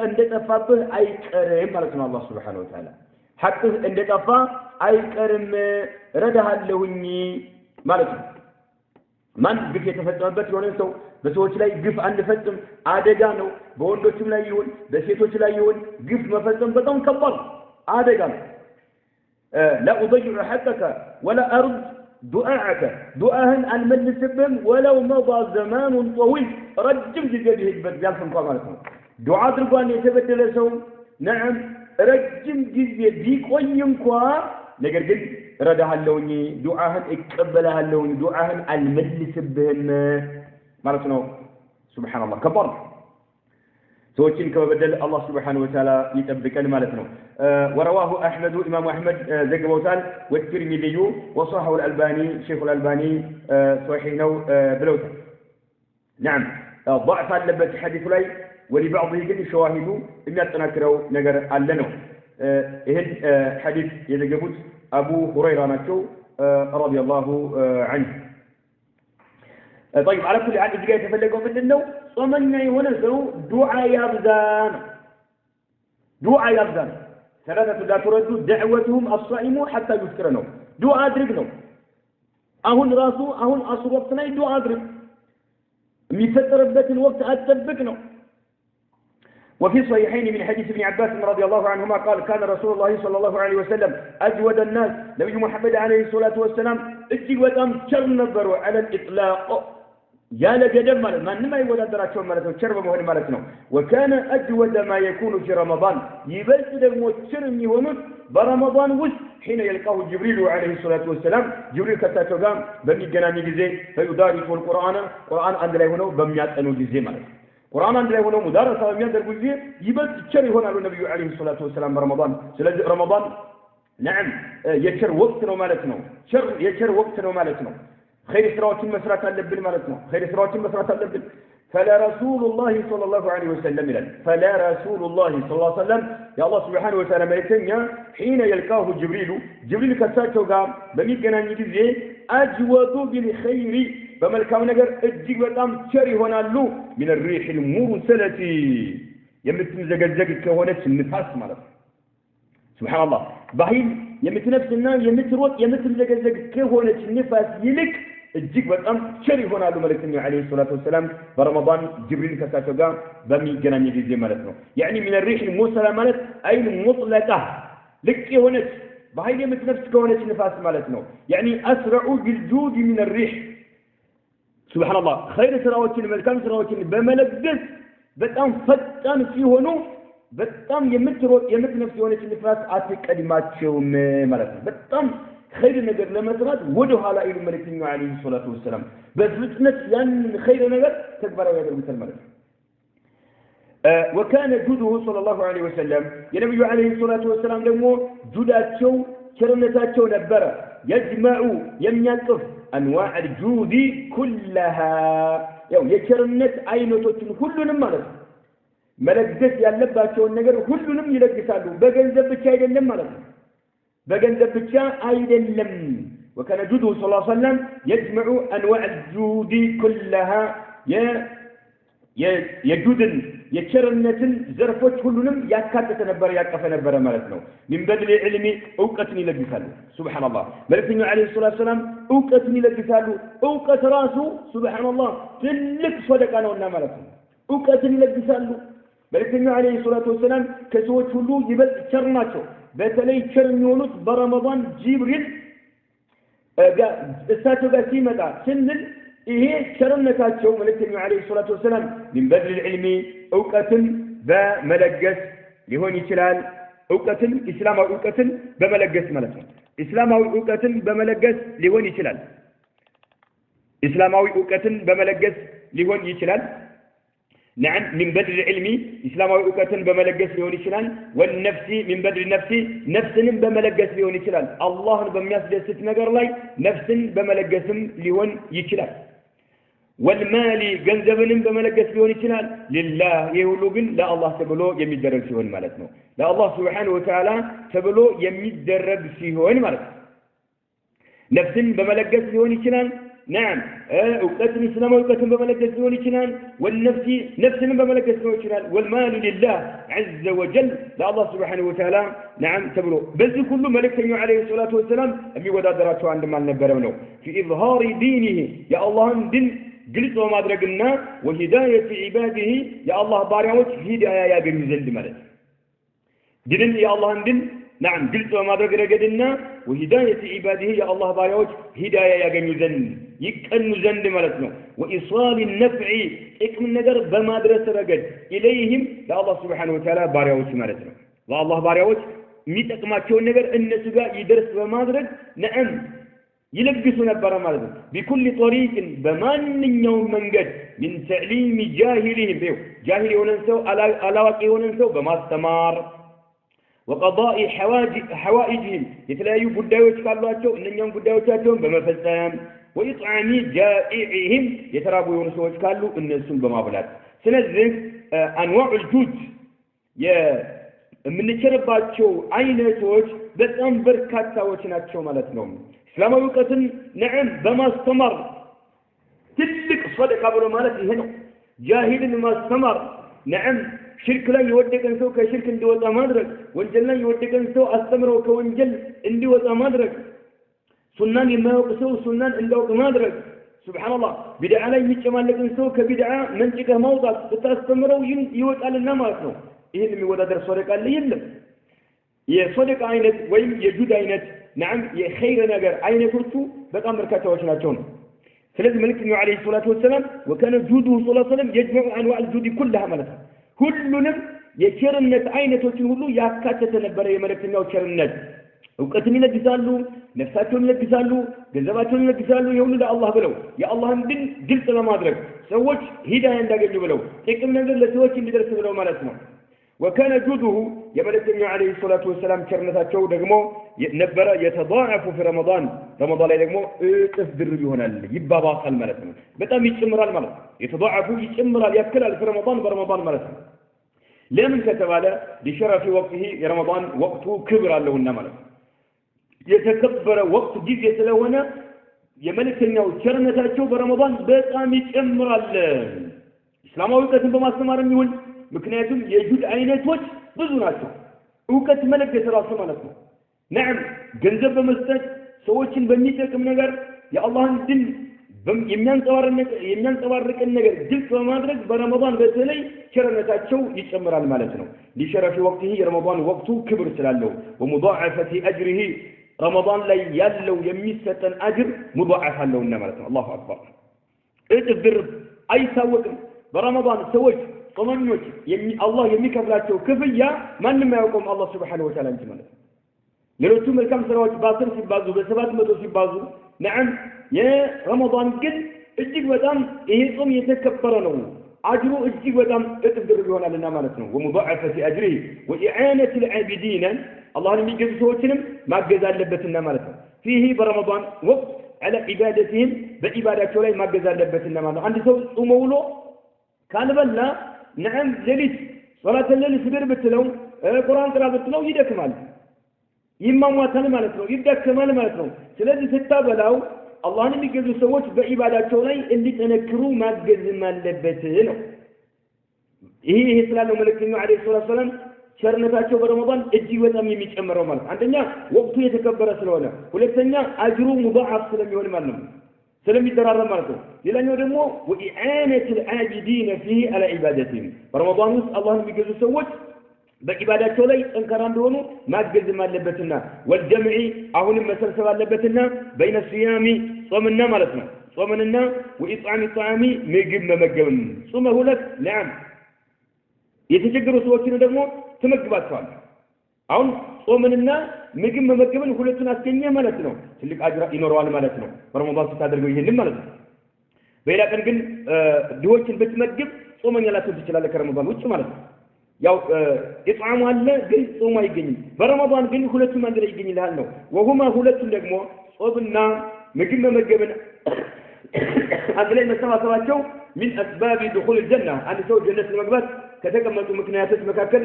عند تفاته أي كريم مالتنا الله سبحانه وتعالى حقه عند تفا أي كريم ردها لهني مالتنا من قف يتفتمበት የሆነ ሰው በሰዎች ላይ ግፍ አንፈጽም አደጋ ነው በወንዶችም ላይ ይሁን በሴቶች ላይ ይሁን ግፍ መፈጸም በጣም ከባድ አደጋ ነው لا أضيع حقك ولا أرد دعاءهن الملسبهم ولو مضى زمان طويل رجم جزيه البدال في مقاماتهم دعاء دربان يتبدل سوم نعم رجم جزيه بيقوي ينكوا نقر قل ردها اللوني دعاءهن اقبلها اللوني دعاءهن الملسبهم مالتنا سبحان الله كبر سوچين كبدل الله سبحانه وتعالى يتبكن مالتنا ورواه أحمد إمام أحمد زكبوتان والترمذي وصححه الألباني شيخ الألباني صحيحه بلوته نعم ضعف አለበት ሐዲሱ ላይ ولبعضه ግን ሸዋሂዱ የሚያጠናክረው ነገር አለ ነው ይሄን ሐዲስ የዘገቡት አቡ ሁረይራ ናቸው رضي الله عنه طيب على كل حال እዚህ ጋር የተፈለገው ምንድነው ጾመኛ የሆነ ሰው ዱዓ ያብዛን ثلاثه لا ترد دعوتهم الصائم حتى يذكر ነው ዱዓ አድርግ ነው አሁን ራሱ አሁን አስር ወቅት ላይ ዱዓ አድርግ የሚፈጠርበትን ወቅት አትጠብቅ ነው وفي الصحيحين من حديث ابن عباس رضي الله عنهما قال كان رسول الله صلى الله عليه وسلم أجود الناس نبي محمد عليه الصلاة والسلام اجي وتم شر نبروا على الإطلاق يا لقدم مالت ما نما يقول أدراتهم مالت وشرب مهن مالتنا وكان أجود ما يكون في رمضان يبلت دمو الشرم يهونت برمضان وش حين يلقاه جبريل عليه الصلاة والسلام جبريل كتاتو قام بمي جناني جزي فيدارس القرآن عند لا يهونه بميات أنو جزي مالت قرآن عند لا يهونه مدارسة بميات الجزي يبلت الشر يهون على النبي عليه الصلاة والسلام برمضان سلج رمضان نعم يشر وقتنا مالتنا يشر وقتنا مالتنا خير سراوات مسرات اللبن مالتنا خير سراوات مسرات اللبن فلا رسول الله صلى الله عليه وسلم فلا رسول الله صلى الله عليه وسلم يا الله سبحانه وتعالى ملكنا حين يلقاه جبريل كساتو قام بمي جنان يجزي أجود بالخير بملكاو نجر اجيك بتام شري هنا له من الريح المرسلة يمتزجزج كهونة النفاس مالت سبحان الله بحيل يمتنفسنا يمتروت يمتزجزج كهونة النفاس يلك እጅግ በጣም ቸር ይሆናሉ መልእክተኛው አለይሂ ሰላቱ ወሰለም በረመዳን ጅብሪል ከሳቸው ጋር በሚገናኝ ጊዜ ማለት ነው يعني من الريح المرسله ማለት اي مطلقه ልቅ የሆነች በኃይል የምትነፍስ ከሆነች ንፋስ ማለት ነው يعني اسرع بالجود من الريح سبحان الله خير ስራዎችን መልካም ስራዎችን በመለገስ በጣም ፈጣን ሲሆኑ በጣም የምትሮጥ የምትነፍስ የሆነች ንፋስ አትቀድማቸውም ማለት ነው በጣም خير ነገር ለመስራት ወደ ኋላ ይሉ መልእክተኛው አለይሂ ሰላቱ ወሰለም በፍጥነት ያን خير ነገር ተግባራዊ ያደርጉታል ማለት ነው وكان جوده صلى الله عليه وسلم የነብዩ አለይሂ ሰላቱ ወሰለም ደግሞ ጁዳቸው ቸርነታቸው ነበረ يجمع የሚያቅፍ انواع الجود كلها ያው የቸርነት አይነቶችን ሁሉንም ማለት ነው መለገስ ያለባቸውን ነገር ሁሉንም ይለግሳሉ በገንዘብ ብቻ አይደለም ማለት ነው بجنب بتشا أيدلم وكان جوده صلى الله عليه وسلم يجمع أنواع الجود كلها يجود يشرنة زرفوت كلهم يكاد تنبر يكفى نبر مالتنا من بدل علمي أوقتني لجساله سبحان الله ملكنا عليه الصلاة والسلام أوقتني لجساله أوقت راسه سبحان الله تلك صدق أنا ونا مالتنا أوقتني لجساله ملكنا عليه الصلاة والسلام كسوت كله يبل شرناته በተለይ ቸር የሚሆኑት በረመዳን ጅብሪል እሳቸው ጋር ሲመጣ ስንል ይሄ ቸርነታቸው መልእክተኛው አለይሂ ሰላቱ ወሰለም من بدل العلم እውቀትን በመለገስ ሊሆን ይችላል እውቀትን እስላማዊ እውቀትን በመለገስ ማለት ነው እስላማዊ እውቀትን በመለገስ ሊሆን ይችላል እስላማዊ እውቀትን በመለገስ ሊሆን ይችላል نعم من بدل العلم إسلامي أوقاتن بملقس ليون يشلال والنفس من بدل النفس نفسن بملقس ليون يشلال الله بمياسجد ست نقر لاي نفسن بملقسم ليون يشلال والمال جنزبن بملقس ليون يشلال لله يهولوبن لا الله تبلو يميدرب سيهون مالتنا لا الله سبحانه وتعالى تبلو يميدرب سيهون مالتنا نفسن بملقس ليون يشلال نعم أوقات الإسلام أوقات بملكة سنون كنان والنفس نفسنا بملكة سنون كنان والمال لله عز وجل لا الله سبحانه وتعالى نعم تبلو بل كل ملكة عليه الصلاة والسلام أمي ودادراته عندما نبرونه في إظهار دينه يا الله دين قلت وما أدركنا وهداية عباده يا الله بارعوت هداية يا بمزل ملك دين يا الله دين نعم قلت وما أدركنا وهداية عباده يا الله بارعوت هداية يا بمزل يكأن زند ملتنا وإيصال النفع إكمل نجر بما درس رجل إليهم لا الله سبحانه وتعالى باريوت ملتنا لا الله باريوت ميتك ما تشون نجر إن سجى يدرس بما درس نعم يلبسنا برا ملتنا بكل طريق بمان يوم من جد من تعليم جاهلهم بيو جاهل وننسو على وقي وننسو بما استمر وقضاء حوائجهم يتلاقوا بدايوش قالوا إن يوم بدايوشاتهم بما فسام وإطعام جائعهم يترابون سوج كالو النسون بمابلات سنزل أنواع الجود من نشرباتشو عين سوج بس أنبر كاتا وشناتشو مالتنوم إسلام وقتن نعم بما استمر تلك صدق أبو مالك هنا جاهل ما استمر نعم شرك لا يودك أنسو كشرك اندي وطا مادرك وانجل لا يودك أنسو أستمروا كوانجل اندي وطا مادرك سنان ما يوقسو سنان اندي وطا مادرك سبحان الله بدعا لا يمجمال لك أنسو كبدعا منجك موضع تستمروا يوطا لنا مالتنو إيه اللي يودادر صدق قال لي يلم يصدق عينت ويم يجود عينت نعم يخير نجر عينتوتو بقى مركاته وشناتون فلذا ملك عليه الصلاة والسلام وكان جوده صلى الله عليه وسلم يجمع أنواع الجود كلها مالتها كلهم يشرنت عينتوتين هلو ياكاتة نبرة يملكنا وشرنت وقتني لجزالو نفساتهم لجزالو جزباتهم لجزالو يقولوا لا الله بلو يا الله من جلس لما أدرك سوت هداية عندك بلو تكلم نزل لسوت اللي درس بلو مالتنا وكان جوده يملكنا عليه الصلاة والسلام شرنتاته دقمو نبرة يتضاعف في رمضان لا دقمو تفدر بيهنا يبقى باقل مالتنا بتام يتشمر المال يتضاعف يتشمر يأكل في برمضان مالتنا لمن كتب على لشرف وقته رمضان وقته كبر له النمل يتكبر وقت جيد يتلونا يملكنا وشرنتاته برمضان بتام يتشمر الإسلام وقت بما استمر يقول ምክንያቱም የጁድ አይነቶች ብዙ ናቸው ዕውቀት መለገስ ራሱ ማለት ነው نعم ገንዘብ በመስጠት ሰዎችን በሚጠቅም ነገር የአላህን ድል የሚያንጸባርቅን ነገር ግልጽ በማድረግ በረመዳን በተለይ ቸርነታቸው ይጨምራል ማለት ነው لشرف وقته رمضان ወቅቱ ክብር ስላለው ومضاعفة أجره رمضان ላይ ያለው የሚሰጠን አጅር ሙضاعف አለውና ማለት ነው الله أكبر እጥፍ ድርብ አይታወቅም በረመዳን ሰዎች ጾመኞች አላህ የሚከፍላቸው ክፍያ ማንንም አያውቀውም አላህ Subhanahu Wa Ta'ala እንጂ ማለት ነው ሌሎቹ መልካም ስራዎች በ10 ሲባዙ በ700 ሲባዙ نعم የረመዳን ግን እጅግ በጣም ይሄ ጾም የተከበረ ነው አጅሩ እጅግ በጣም እጥፍ ድርብ ይሆናልና ማለት ነው ومضاعفة أجره وإعانة العابدين አላህን የሚገዙ ሰዎችንም ማገዝ አለበትና ማለት ነው فيه برمضان وقت على عبادتهم በኢባዳቸው ላይ ማገዝ አለበትና ማለት ነው አንድ ሰው ጾሞ ውሎ ካልበላ نعم ليلت صلاة الليل سبير بتلو قرآن قراءة بتلو يدكمال يمامواتان مالتنو يدكمال مالتنو سلازي ستابلاو الله نبي جزو سووش بعبادات شولاي اللي تنكروا ما تجزم اللبتينو هي سلالة ملكينو عليه الصلاة والسلام شرنتاتشو برمضان اجي وطم يميجمرو مالت عندنا وقت يتكبر سلونا ولكن أجرو مضاعف سلم يهون مالنم سلم يترارم مالتو لأنه دمو وإعانة العابدين فيه على عبادتهم رمضان الله بيجزو سوت بعبادات شولي انكران دونو ما تجزم اللبتنا والجمع أهون مسلسل اللبتنا بين الصيام صومنا مالتنا صومنا وإطعام الطعام مجب مجبن صومه لك نعم يتشجروا سوتنا دمو تمجبات فعل أهون صومنا ምግብ መመገብን ሁለቱን አስገኘ ማለት ነው ትልቅ አጅራ ይኖረዋል ማለት ነው በረመዳን ስታደርገው ይሄንን ማለት ነው በሌላ ቀን ግን ድሆችን ብትመግብ ጾመኛ ላትሆን ትችላለህ ከረመዳን ውጭ ማለት ነው ያው ኢጥዓሙ አለ ግን ጾም አይገኝም በረመዳን ግን ሁለቱም አንድ ላይ ይገኝልሃል ነው ወሁማ ሁለቱም ደግሞ ጾምና ምግብ መመገብን አንድ ላይ መሰባሰባቸው من أسباب دخول الجنة አንድ ሰው ጀነት ለመግባት ከተቀመጡ ምክንያቶች መካከል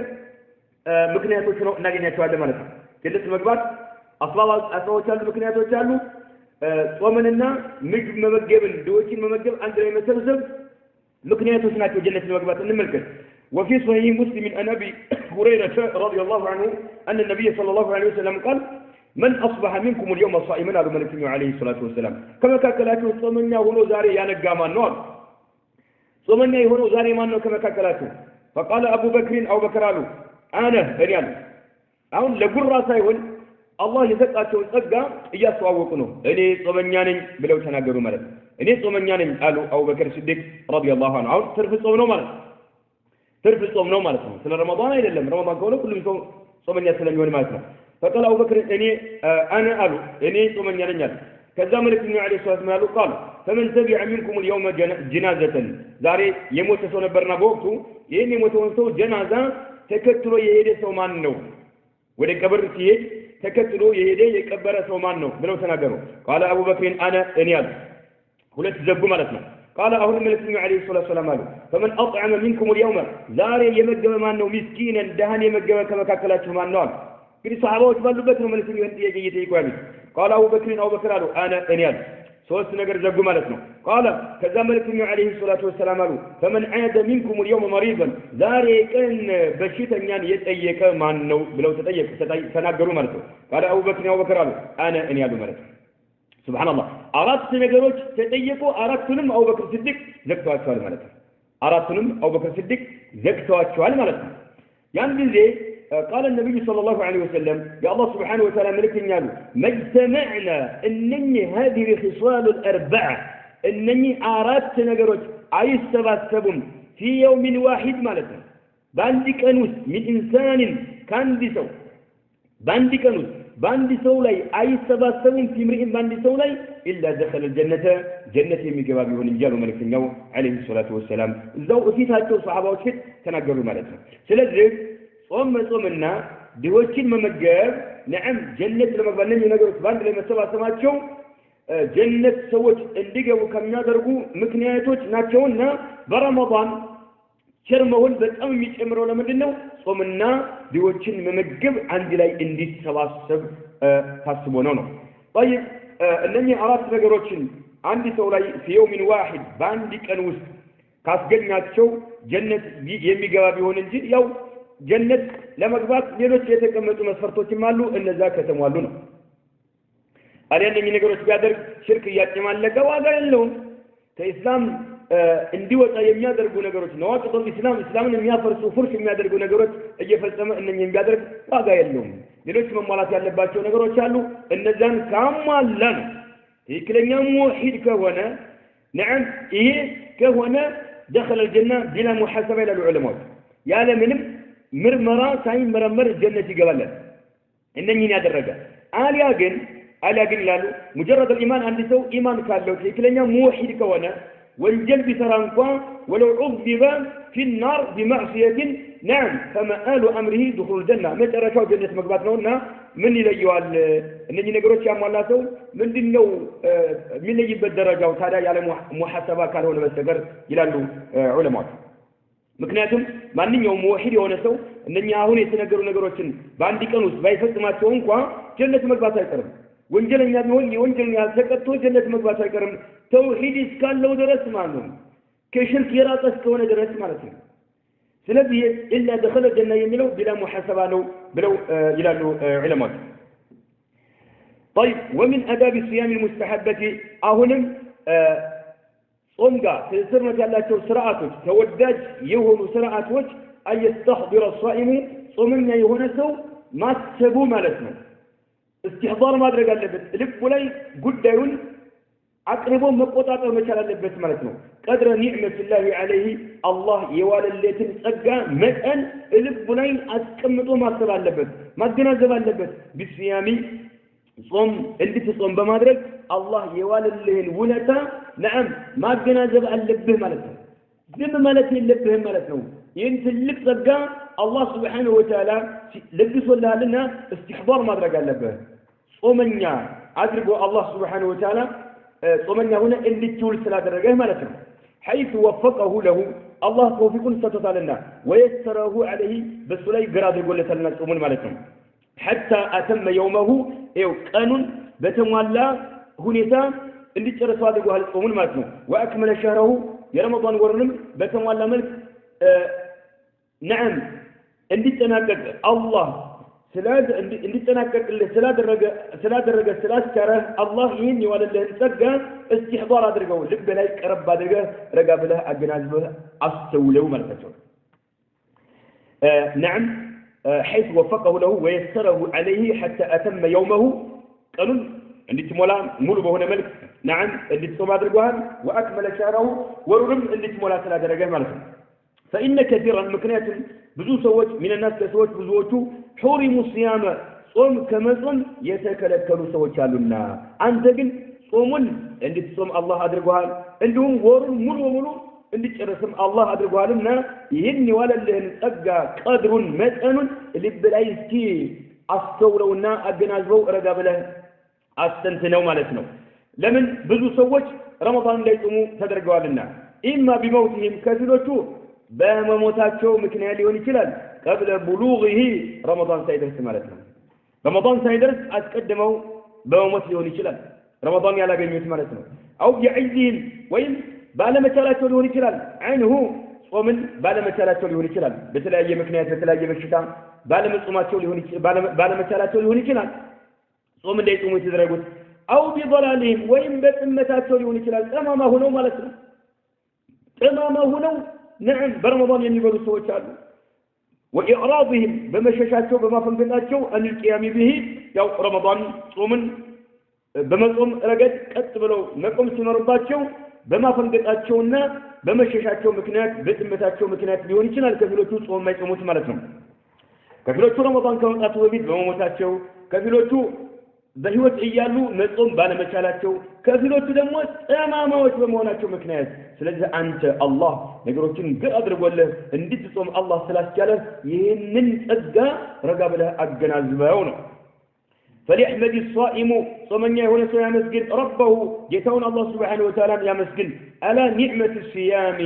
ምክንያቶች ነው እናገኛቸዋለን ማለት ነው ጀነት መግባት አስባዎች አሉ ምክንያቶች አሉ ጾምንና ምግብ መመገብን ድሆችን መመገብ አንድ ላይ መሰብሰብ ምክንያቶች ናቸው ጀነት ለመግባት እንመልከት وفي صحيح مسلم عن أبي هريرة رضي الله عنه أن النبي صلى الله عليه وسلم قال من أصبح منكم اليوم صائما على ملك عليه الصلاة والسلام كما كاكلاته صومنا هنا زاري يانقا ما النور صومنا هنا زاري ما النور كما كاكلاته فقال أبو بكر أو بكر له أنا ريال አሁን ለጉራ ሳይሆን አላህ የሰጣቸው ጸጋ እያስተዋወቁ ነው እኔ ጾመኛ ነኝ ብለው ተናገሩ ማለት ነው እኔ ጾመኛ ነኝ አሉ አቡበከር ሲዲቅ ረዲየላሁ ዐንሁ አሁን ትርፍ ጾም ነው ማለት ነው ስለ ረመዳን አይደለም ረመዳን ከሆነ ሁሉም ሰው ጾመኛ ስለሚሆን ማለት ነው فقال أبو بكر أنا قالوا إني ثمن يرجع كذا ملك النبي عليه الصلاة والسلام قال فمن تبع منكم اليوم جنازة ذاري يموت سون برنا بوقتو يني يموت سون جنازة تكتلو يهدي سومان نو وده كبر سيد تكتلو يهدي يكبر سومان نو بلو تناقروا قال أبو بكر أنا إنيال ሁለት ዘጉ ማለት ነው قال أهل الملك عليه الصلاة والسلام فمن أطعم منكم اليوم زار يمجب ما أنه مسكينا دهن يمجب كما كاكلاتهم ما أنه كل صحابة وتبالوا بكر ملك يجي يقوامي قال أبو بكر قالوا أنا إنيال سوست نجر زقوا مالتنا قال كذا ملك عليه الصلاة والسلام فمن عاد منكم اليوم مريضا زار كان بشيتا يعني يتأيك ما أنه بلو تتأيك سنقروا مالته قال أبو بكر قالوا أنا إنيال مالته سبحان الله أردت نجروج تتأيكوا أردتهم أبو بكر الصديق زكتوا أشوال مالته أردتهم أبو بكر الصديق زكتوا أشوال مالته يعني زي قال النبي صلى الله عليه وسلم يا الله سبحانه وتعالى ملك يالو ما اجتمعنا إنني هذه الخصال الأربعة إنني أردت نجروج عايز سباسبهم في يوم واحد مالته باندك أنوس من إنسان كان بسو باندك أنوس باندي سولاي أي سباسبهم في امرئ باندي سولاي إلا دخل الجنة جنة مجوابي ونجال ملك النو عليه الصلاة والسلام زو أتيت هاتو صحابة وشت تناقلوا مالتها سلذلك صومنا دوشين ممجاب نعم جنة لما قبلنا نقول باند لما سباسبات شو جنة سوت اندقى وكم يادرقوا مكنياتوش ناتشونا برمضان شرمهول بتأم يتأمروا لما دنو صومنا دوشين ممجب عندي لاي اندي سباسب تحسبونه طيب انني أردت نقروشين عندي سولاي في يوم واحد باندي كانوس كاسقلناتشو جنة يمي قوابي هون الجيد يو جنة لما قبات ليلوش يتكمتوا مسفرتوش مالو إن ذاك تموالونا أليان من نقروش بيادر شرك ياتمال لك واقع اللهم كإسلام اندوت أيام يادرقوا نقروش نواقض الإسلام إسلامنا ميافرسوا فرش ميادرقوا نقروش أجي فلسما إن يادرق واقع اللهم ليلوش من مالات يالباتشو نقروش قالوا إن ذان كامال لنا يكلن موحيد كهونا نعم إيه كهونا دخل الجنة بلا محاسبة إلى العلماء يا لمنم مرمرا ساين مرمر الجنة قبل إنني نادرجة آلياجن لالو مجرد الإيمان عندي سو إيمان كالو كلنا موحد كونا والجلب ترانقا ولو عذب في النار بمعصية نعم فما آل أمره دخول الجنة ما ترى شو جنة مقباتنا من اللي يوال إنني نقولش يا مالاتو من دينو من اللي يجيب الدرجة وتعالى على محاسبة كانوا نبستقر يلالو علماء ምክንያቱም ማንኛውም ሙሂድ የሆነ ሰው እነኛ አሁን የተነገሩ ነገሮችን በአንድ ቀን ውስጥ ባይፈጽማቸው እንኳን ጀነት መግባት አይቀርም ወንጀለኛ ቢሆን የወንጀል ያልተቀጥቶ ጀነት መግባት አይቀርም ተውሂድ እስካለው ድረስ ማለት ነው ከሽርክ የራቀ እስከሆነ ድረስ ማለት ነው ስለዚህ ኢላ دخل الجنة የሚለው بلا محاسبة ነው ብለው ይላሉ ዑለማዎች طيب ومن آداب الصيام المستحبة አሁንም ጾምጋ ተስርነት ያላቸው ስርዓቶች ተወዳጅ የሆኑ ስርዓቶች አየስተህዲር الصائم ጾመኛ የሆነ ሰው ማሰቡ ማለት ነው استحضار ማድረግ አለበት ልቡ ላይ ጉዳዩን አቅርቦ መቆጣጠር መቻል አለበት ማለት ነው ቀድረ ኒዕመት الله عليه الله የዋለለትን ጸጋ መጠን ልቡ ላይ አስቀምጦ ማሰብ አለበት ማገናዘብ አለበት ቢስያሚ ጾም እንድትጾም በማድረግ አላህ የዋለልህን ውለታ ነዓም ማገናዘብ አለብህ ማለት ነው ዝም ማለት የለብህም ማለት ነው ይህን ትልቅ ጸጋ አላህ Subhanahu Wa Ta'ala ለግሶልሃልና استحضار ማድረግ አለብህ ጾመኛ አድርጎ አላህ Subhanahu Wa Ta'ala ጾመኛ ሆነ እንድትውል ስላደረገህ ማለት ነው حيث وفقه له الله توفيقን ሰጥቶታልና ويسره عليه በሱ ላይ ግራ አድርጎለታልና ጾሙን ማለት ነው حتى أتم يومه قانون بتمولا هنيتا اللي ترسوا هذا الجوهر الصوم الماتنو وأكمل شهره يا رمضان ورنم بتمولا ملك نعم اللي تناقض الله سلاد اللي تناقض سلاد الرجال سلاد شهره الله يني ولا اللي نسجى استحضار هذا الجو لب لا يقرب هذا الجو رجاب له الجنازة أستولوا ملكته نعم حيث وفقه له ويسره عليه حتى أتم يومه قالوا عندي تمولا مولو بهنا ملك نعم عندي تصوم هذا الجوهر وأكمل شهره ورم عندي تمولا 3 درجات مالك فإن كثيرا مكنيات بزو سوت من الناس كسوت بزوتو حرم الصيام صوم كما صوم يتكلكلوا سوت قالونا أنت قل صومون عندي تصوم الله هذا الجوهر عندهم ورم مولو እንዲጨርስም አላህ አድርጓልና ይህን ይዋለልህን ጸጋ ቀድሩን መጠኑን ልብ ላይ እስኪ አስተውለውና አገናዝበው ረጋ ብለህ አስተንትነው ማለት ነው ለምን ብዙ ሰዎች ረመዳን እንዳይጾሙ ተደርገዋልና ኢማ ቢመውቲሂም ከፊሎቹ በመሞታቸው ምክንያት ሊሆን ይችላል قبل بلوغه ረመዳን ሳይደርስ ማለት ነው ረመዳን ሳይደርስ አስቀድመው በመሞት ሊሆን ይችላል ረመዳን ያላገኙት ማለት ነው አው يعيدهم ወይም ባለመቻላቸው ሊሆን ይችላል عنه ጾምን ባለመቻላቸው ሊሆን ይችላል በተለያየ ምክንያት በተለያየ በሽታ ባለመጾማቸው ሊሆን ይችላል ባለመቻላቸው ሊሆን ይችላል ጾም እንዳይጾሙ የተደረጉት አው ቢضلالهم ወይም በጥመታቸው ሊሆን ይችላል ጠማማ ሆነው ማለት ነው ጠማማ ሆነው ነዓም በረመዳን የሚበሉ ሰዎች አሉ وإعراضهم بمشاشاتቸው በማፈንገጣቸው أن القيام به ያው ረመዳን ጾምን በመጾም ረገድ ቀጥ ብለው መቆም ሲኖርባቸው በማፈንገጣቸውና በመሸሻቸው ምክንያት በጥመታቸው ምክንያት ሊሆን ይችላል ከፊሎቹ ጾም ማይጾሙት ማለት ነው ከፊሎቹ ረመዳን ከመጣቱ በፊት በመሞታቸው ከፊሎቹ በህይወት እያሉ መጾም ባለመቻላቸው ከፊሎቹ ደግሞ ጠማማዎች በመሆናቸው ምክንያት ስለዚህ አንተ አላህ ነገሮችን ግር አድርጎልህ እንድትጾም አላህ ስላስቻለህ ይህንን ጸጋ ረጋ ብለህ አገናዝበው ነው فليحمد الصائم صومኛ የሆነ ሰው ያመስግን ربه ጌታውን አላህ Subhanahu Wa Ta'ala ያመስግን على نعمة الصيام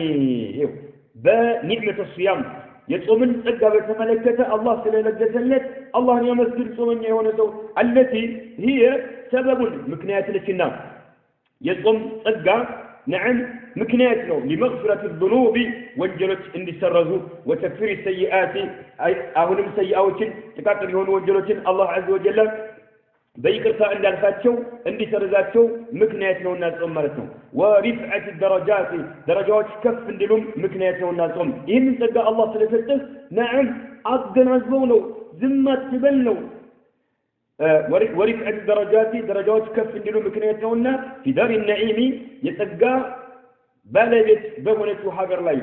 بنعمة الصيام የጾምን ጸጋ በተመለከተ አላህ ስለለገሰለት አላህን ያመስግን ጾመኛ የሆነ ሰው التي هي سبب ምክንያት ነችና የጾም ጸጋ نعم ምክንያት ነው لمغفرة الذنوب ወንጀሎች እንዲሰረዙ وتكفير السيئات አሁንም ሰይአዎችን ተቃጥል የሆኑ ወንጀሎችን አላህ عز وجل በይቅርታ እንዳልፋቸው እንዲሰርዛቸው ምክንያት ነውና ጾም ማለት ነው ወሪፍዓት الدرجات ደረጃዎች ከፍ እንዲሉም ምክንያት ነውና ጾም ይህንን ጸጋ አላህ ስለሰጠህ نعم አገናዝበው ነው ዝም አትበል ነው ورفعت الدرجات درجات كف እንዲሉ ምክንያት ነውና في دار النعيم የጸጋ ባለቤት በሆነችው ሀገር ላይ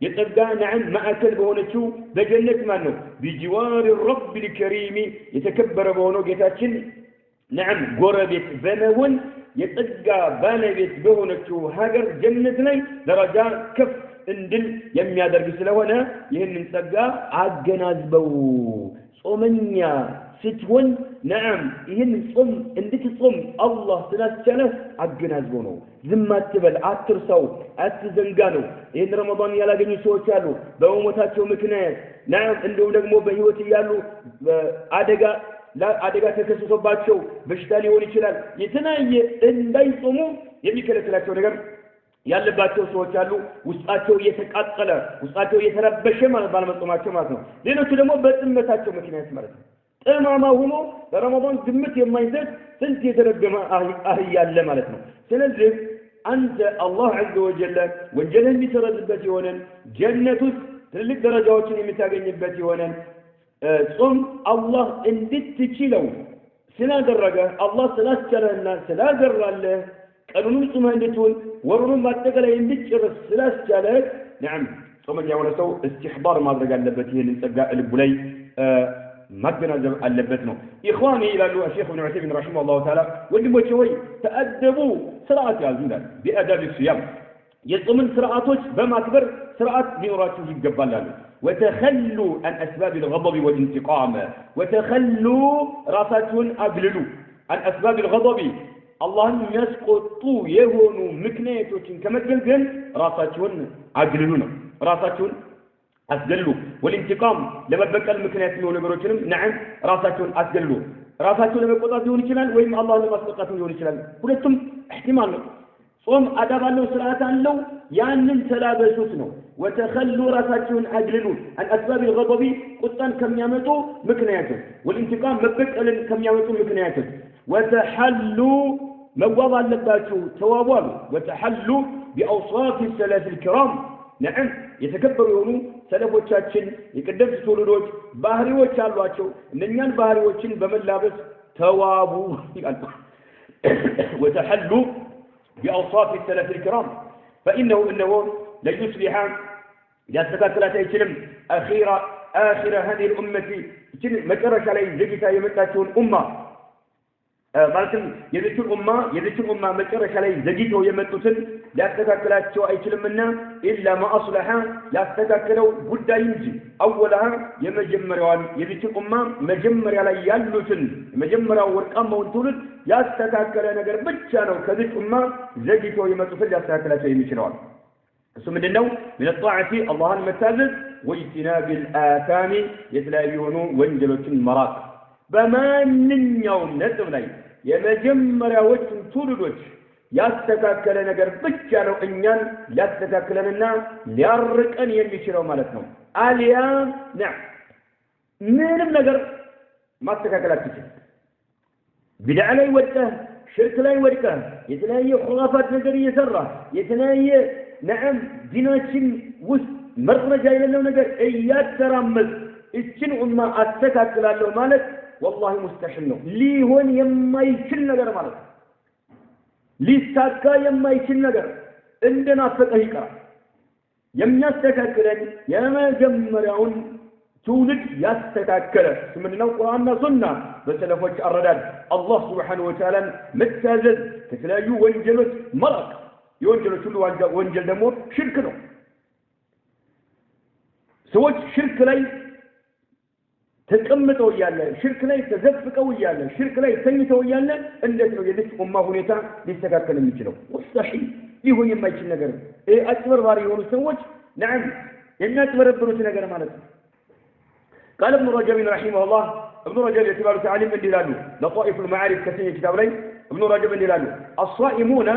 የጸጋ نعم ማዕከል በሆነችው በጀነት ማን ነው بجوار الرب الكريم የተከበረ በሆነው ጌታችን نعم ጎረቤት በመሆን የጸጋ ባለቤት በሆነችው ሀገር ጀነት ላይ ደረጃ ከፍ እንድል የሚያደርግ ስለሆነ ይህንን ጸጋ አገናዝበው ጾመኛ ስትሆን نعم ይህን ጾም እንድትጾም አላህ ስላስቻለህ አገናዝበው ነው ዝም አትበል አትርሳው አትዘንጋ ነው ይህን ረመዳን ያላገኙ ሰዎች አሉ በመሞታቸው ምክንያት نعم እንደው ደግሞ በህይወት ያሉ አደጋ ተከስቶባቸው በሽታ ሊሆን ይችላል የተናየ እንዳይጾሙ የሚከለክላቸው ነገር ያለባቸው ሰዎች አሉ ውስጣቸው እየተቃጠለ ውስጣቸው እየተረበሸ ማለት ባለመጾማቸው ማለት ነው ሌሎቹ ደግሞ በጥመታቸው ምክንያት ማለት ነው ጠማማ ሆኖ በረመዳን ግምት የማይሰጥ ስንት የተረገመ አህያ አለ ማለት ነው ስለዚህ አንተ አላህ عز وجل ወንጀልን ሊሰረዝበት ይሆነን ጀነት ውስጥ ትልቅ ደረጃዎችን የምታገኝበት ይሆነን ጾም አላህ እንድትችለው ስላደረገ አላህ ስላስቻለህና ስላገራለህ ቀኑን ጾመህ እንድትውል ወሩን በአጠቃላይ እንድትጨርስ ስላስቻለህ نعم ጾመኛ የሆነ ሰው استحضار ማድረግ አለበት ይህንን ጸጋ ልቡ ላይ ማገናዘብ አለበት ነው ኢኽዋኒ ይላሉ الشيخ ابن عثيمين رحمه الله تعالى ወንድሞቼ ሆይ ተአደቡ ስርዓት ያዙ ይላል بأداب الصيام የጾምን ስርዓቶች በማክበር ስርዓት ሊኖራችሁ ይገባል አሉ وتخلوا عن أسباب الغضب والانتقام وتخلوا راساتون أقللوا عن أسباب الغضب اللهم يسقطوا يهونوا مكنيتوችን ከመገልገል راساتون أقللوا راساتون أسجلوا والانتقام لما بقى المكنيات من ነገሮችንም نعم راساتون أسجلوا راساتون ለመቆጣት ሊሆን ይችላል ወይም አላህ ለማስቆጣት ሊሆን ይችላል ሁለቱም احتمال ነው ጾም አዳብ አለው ስርዓት አለው ያንን ተላበሱት ነው وتخلوا راساتون أجللوا عن أسباب الغضب قطان كم يمتوا مكنياته والانتقام مبكلا كم يمتوا مكنياته وتحلوا موضع اللباتو توابوا وتحلوا بأوصاف السلف الكرام نعم يتكبروا يونو سلفوا تشاتشن يقدم تولدوش باهري وشالواتشو ننيان باهري وشن بملابس توابوا وتحلوا بأوصاف السلف الكرام فإنه لا يصلح يستكاكلات يسلم آخر هذه الأمة مكرش عليه زكتا يمتاتون أمة ማለትም የዚችን ኡማ መጨረሻ ላይ ዘግይተው የመጡትን ሊያስተካክላቸው አይችልምና ኢላ ማአስለሐ ያስተካክለው ጉዳይ እንጂ አወላሃ የመጀመሪያዋን የዚችን ኡማ መጀመሪያ ላይ ያሉትን የመጀመሪያው ወርቃማውን ትውልድ ያስተካከለ ነገር ብቻ ነው ከዚች ኡማ ዘግይተው የመጡትን ሊያስተካክላቸው የሚችለው። እሱ ምንድነው? من الطاعة አላህን መታዘዝ واجتناب الآثام የተለያዩ የሆኑ ወንጀሎችን መራቅ። በማንኛውም ነጥብ ላይ የመጀመሪያዎቹን ትውልዶች ያስተካከለ ነገር ብቻ ነው እኛን ሊያስተካክለንና ሊያርቀን የሚችለው ማለት ነው። አልያ ምንም ነገር ማስተካከል አትችልም። ቢድዓ ላይ ወድቀህ ሽርክ ላይ ወድቀህ የተለያየ ኹራፋት ነገር እየሰራ የተለያየ ዲናችን ውስጥ መረጃ የሌለው ነገር እያተራመስ እችን ኡማ አስተካክላለሁ ማለት والله مستحيل ነው። ሊሆን የማይችል ነገር ማለት ነው። ሊሳካ የማይችል ነገር እንደናፈቀህ ይቀራል። የሚያስተካክለን የመጀመሪያውን ትውልድ ያስተካከለ ምንድነው? ቁርአንና ሱና በሰለፎች አረዳድ አላህ Subhanahu Wa Ta'ala መታዘዝ ከተለያዩ ወንጀሎች መራቅ። የወንጀሎች ሁሉ ወንጀል ደግሞ ሽርክ ነው። ሰዎች ሽርክ ላይ ተቀምጠው ያለ ሽርክ ላይ ተዘፍቀው ያለ ሽርክ ላይ ተኝተው ያለ እንዴት ነው የዚህ ኡማ ሁኔታ ሊስተካከል የሚችለው? ሙስተሂል ሊሆን የማይችል ነገር ነው። አጭበርባሪ የሆኑ ሰዎች نعم የሚያጭበረብሩት ነገር ማለት ነው። قال ابن رجب رحمه الله ابن رجب يتبع تعليم من دلاله لطائف المعارف كثير كتاب لي ابن رجب من دلاله الصائمون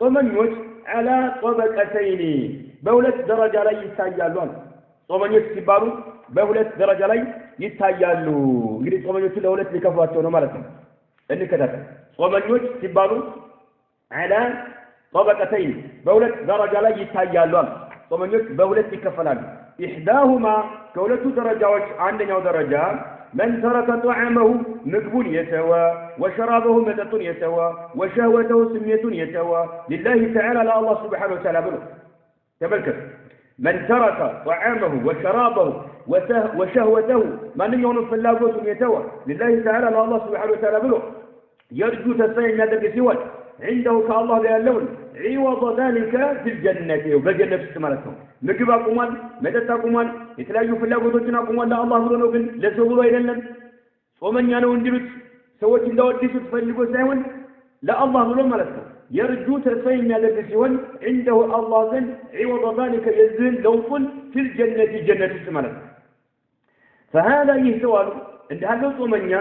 ጾመኞች على طبقتين በሁለት ደረጃ ላይ ይታያሉ። ጾመኞች ሲባሉ በሁለት ደረጃ ላይ ይታያሉ። እንግዲህ ጾመኞችን ለሁለት ሊከፍሏቸው ነው ማለት ነው። እንከታተል። ጾመኞች ሲባሉ على طبقتين በሁለት ደረጃ ላይ ይታያሉ። ጾመኞች በሁለት ይከፈላሉ። إحداهما ከሁለቱ ደረጃዎች አንደኛው ደረጃ من ترك طعامه ምግቡን የተወ وشرابه መጠጡን የተወ وشهوته ስሜቱን የተወ لله تعالى لله سبحانه وتعالى ብሎ ተመልከት። من ترك طعامه وشرابه وشهوته ማንኛውንም ፍላጎቱን የተወ لله تعالى لله سبحانه وتعالى ብሎ يرجو ተስፋ የሚያደርግ ሲሆን عنده كالله ጋር ያለውን عوض ذلك في الجنة በጀነት ውስጥ ማለት ነው። ምግብ አቁሟል፣ መጠጥ አቁሟል፣ የተለያዩ ፍላጎቶችን አቁሟል። ለአላህ ብሎ ነው፣ ግን ለሰው ብሎ አይደለም። ጾመኛ ነው እንዲሉት ሰዎች እንዳወድሱት ፈልጎ ሳይሆን ለአላህ ብሎ ማለት ነው። የርጁ ተስፋ የሚያደርግ ሲሆን عنده الله ዘንድ عوض ذلك የዝን ለውጡን في الجنة ጀነት ውስጥ ማለት ነው። فهذا يهتوال እንደ ያለው ጾመኛ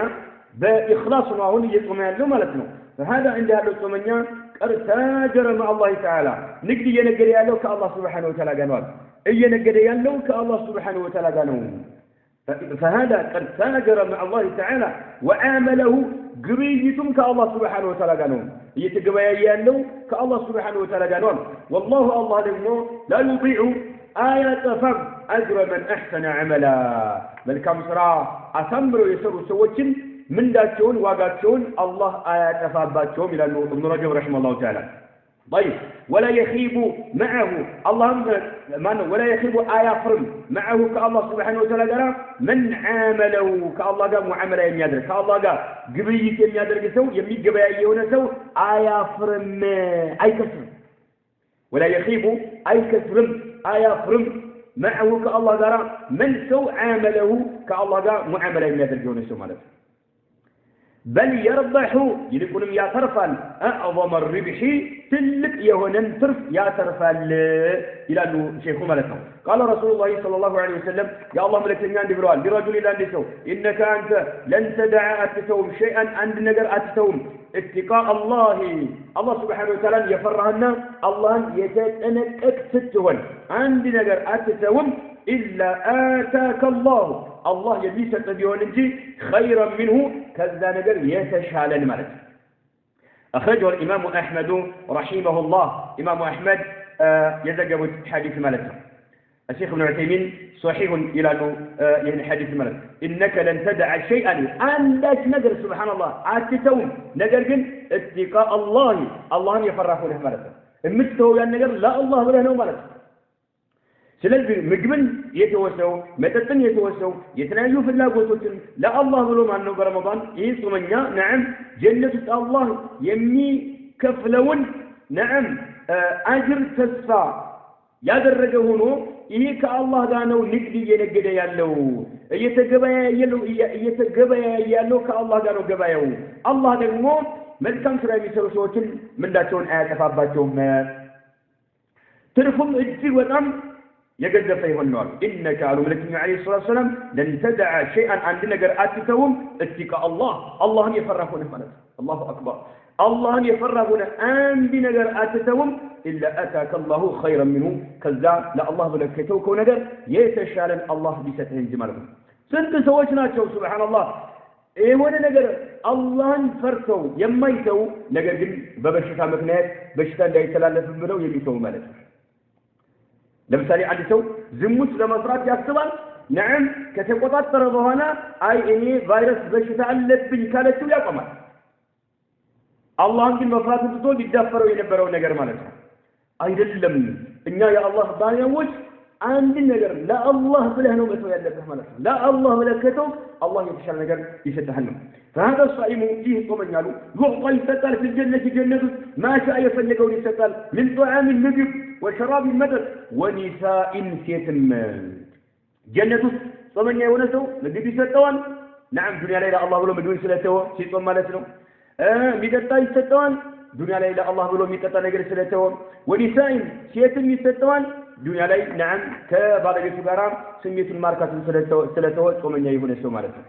በኢኽላስ ነው አሁን እየጾመ ያለው ማለት ነው። فهذا እንደ ያለው ጾመኛ قد تاجر مع الله تعالى ንግድ እየነገደ ያለው ከአላህ Subhanahu Wa Ta'ala ጋር ነው። እየነገደ ያለው ከአላህ Subhanahu Wa Ta'ala ጋር ነው። فهذا قد تاجر مع الله تعالى وعامله ግብይቱም ከአላህ Subhanahu Wa Ta'ala ጋር ነው። እየተገበያየ ያለው ከአላህ Subhanahu Wa Ta'ala ጋር ነው። والله الله ደግሞ لا يضيع አያጠፋም أجر من أحسن عملا መልካም ስራ አሳምረው የሰሩ ሰዎችን ምንዳቸውን ዋጋቸውን አላህ አያጠፋባቸውም ይላሉ ابن رجب رحمه الله تعالى. طيب ولا يخيب معه الله ولا يخيب آيافرم معه كالله سبحانه وتعالى قال من عامله كالله قال معاملة يميادر كالله قال قبيت يميادر سو يميد قبيئيون سو آيافرم أي كسر ولا يخيب أي كسر آيافرم معه كالله قال من سو عامله كالله قال معاملة يميادر جون سو مالك بل يربح يلكونم يا ترفال أعظم الربح تلك يهونن ترف يا ترفال إلى شيخ ملكه. قال رسول الله صلى الله عليه وسلم يا الله ملك لنا برال برجل لا نسو إنك أنت لن تدع أتتوم شيئا عند نجر أتتوم اتقاء الله الله سبحانه وتعالى يفرهنا الله يتأنك أكتتون عند نجر أتتوم إلا آتاك الله الله يبيس التبيون انت خيرا منه كذا نجر يتشال الملك. أخرجه الإمام أحمد رحمه الله. إمام أحمد يزجب حديث ملك. الشيخ ابن عثيمين صحيح إلى يعني حديث ملك إنك لن تدع شيئا عندك نجر سبحان الله عاتتوم نجر اتقاء الله يفرح له ملك المستوى النجر لا الله ولا هو ملك ስለዚህ ምግብን የተወሰው መጠጥን የተወሰው የተለያዩ ፍላጎቶችን ለአላህ ብሎ ማን ነው በረመዳን ይህ ጾመኛ ነዓም ጀነት ውስጥ አላህ የሚከፍለውን ነዓም አጅር ተስፋ ያደረገ ሆኖ ይህ ከአላህ ጋር ነው ንግድ እየነገደ ያለው እየተገበያየ ያለው ከአላህ ጋር ነው ገበያው አላህ ደግሞ መልካም ስራ የሚሰሩ ሰዎችን ምንዳቸውን አያጠፋባቸውም ትርፉም እጅግ በጣም يجدف يهونال إنك على ملكنا عليه الصلاة والسلام لن تدع شيئا عند نجر أتتهم اتقاء الله يفرحون فلت الله أكبر الله يفرحون عند نجر أتتهم إلا أتاك الله خيرا منه كذا لا الله بلكتوك ونجر يتشال الله بستهن جمالهم سنت سويتنا شو سبحان الله إيه وانا نجر الله فرتو يميتو نجر جن ببشتا مكنات بشتا لا يتلالف بلو يبيتو مالك ለምሳሌ አንድ ሰው ዝሙት ለመስራት ያስባል ነዓም ከተቆጣጠረ በኋላ አይ እኔ ቫይረስ በሽታ አለብኝ ካለችው ያቆማል አላህን ግን መፍራት ትቶ ሊዳፈረው የነበረው ነገር ማለት ነው አይደለም እኛ የአላህ ባሪያዎች አንድ ነገር ለአላህ ብለህ ነው መተው ያለብህ ማለት ነው ለአላህ ብለከተው አላህ የተሻለ ነገር ይሰጥሃል ነው فهذا الصائم فيه طمنيا له يعطى يسطال في الجنة جنة ما شاء يفلقون يسطال من طعام المجب وشراب المدد ونساء سيتم جنة طمنيا ونسو مجب يسطوان نعم دنيا ليلة الله بلو مدون سلته سيطوان مالتنو مدتا يسطوان دنيا ليلة الله بلو مدتا نقر سلته ونساء سيتم يسطوان دنيا ليلة نعم كبعض يسوغارام سمية الماركة سلته طمنيا يونسو مالتنو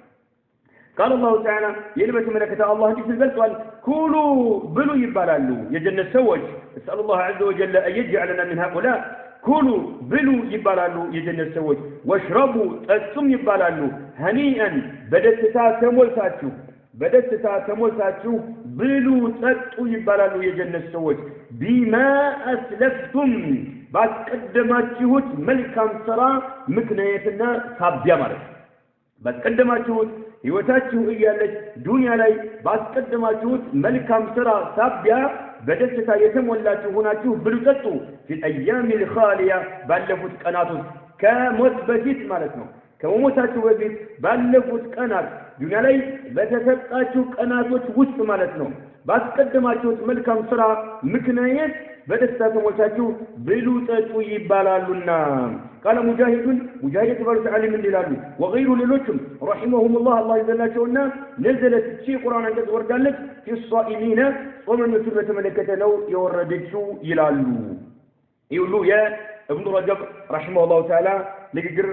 قال الله تعالى يلبس ملكة الله في البلد كلوا بلوا يبالالو يجنة سوج اسأل الله عز وجل أن يجعلنا من هؤلاء كلوا بلوا يبالالو يجنة سوج واشربوا تسم يبالالو هنيئا بدت تمولتاتشو بلوا تسو يبالالو يجنة سوج بما أسلفتم بعد قدماتشوت ملكا سرا مكنيتنا صابيا مالك بعد قدماتشوت ህይወታችሁ እያለች ዱንያ ላይ ባስቀደማችሁት መልካም ስራ ሳቢያ በደስታ የተሞላችሁ ሆናችሁ ብሉ ጠጡ في الايام الخاليه ባለፉት ቀናት ከሞት በፊት ማለት ነው ከሞታችሁ በፊት ባለፉት ቀናት ዱንያ ላይ በተሰጣችሁ ቀናቶች ውስጥ ማለት ነው ባስቀደማችሁት መልካም ስራ ምክንያት بدست تموتاتو بلو تاتو يبالالونا قال مجاهد فرس علم دلالو وغير للوتم رحمهم الله يذلاتونا نزلت شيء قرآن عند وردالك في الصائمين ومن مثل ملكتنا يوردتشو يلالو يقولوا يا ابن رجب رحمه الله تعالى لقدر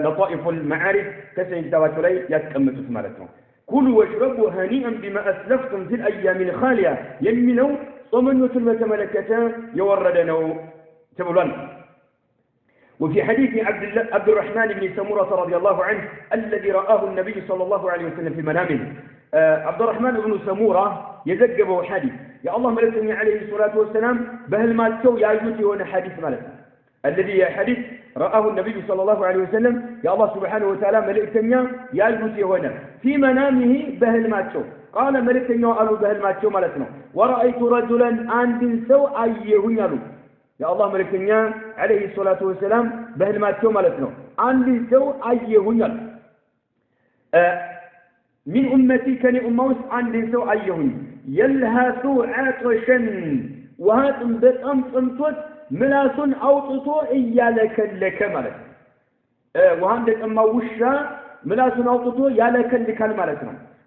لطائف المعارف كسين تواتو لي يتكمل تسمالتهم كلوا واشربوا هنيئا بما أسلفتم في الأيام الخالية يمنوا ومن يتم ملكته يوردنه تبلون وفي حديث عبد الرحمن بن سمورة رضي الله عنه الذي رآه النبي صلى الله عليه وسلم في منامه عبد الرحمن بن سمورة يزجبه حديث يا الله ملكني عليه الصلاة والسلام بهل ما تسو يا يوتي هنا حديث ملك الذي حديث رآه النبي صلى الله عليه وسلم يا الله سبحانه وتعالى ملكني يا يوتي هنا في منامه بهل ما تسو قال ملكني قالوا بهل ما تسو ملكنا ورأيت رجلا عند سو أيه يلو يا الله ملكني عليه الصلاة والسلام بهل ما تسو ملكنا عند سو أيه يلو من أمتي كان أموس عند سو أيه يلهث عطشا وهات بطم صمتوت ملاس أوطتو إيالك لك ملك وهندك أما وشا ملاس أوطتو يالك لك الملك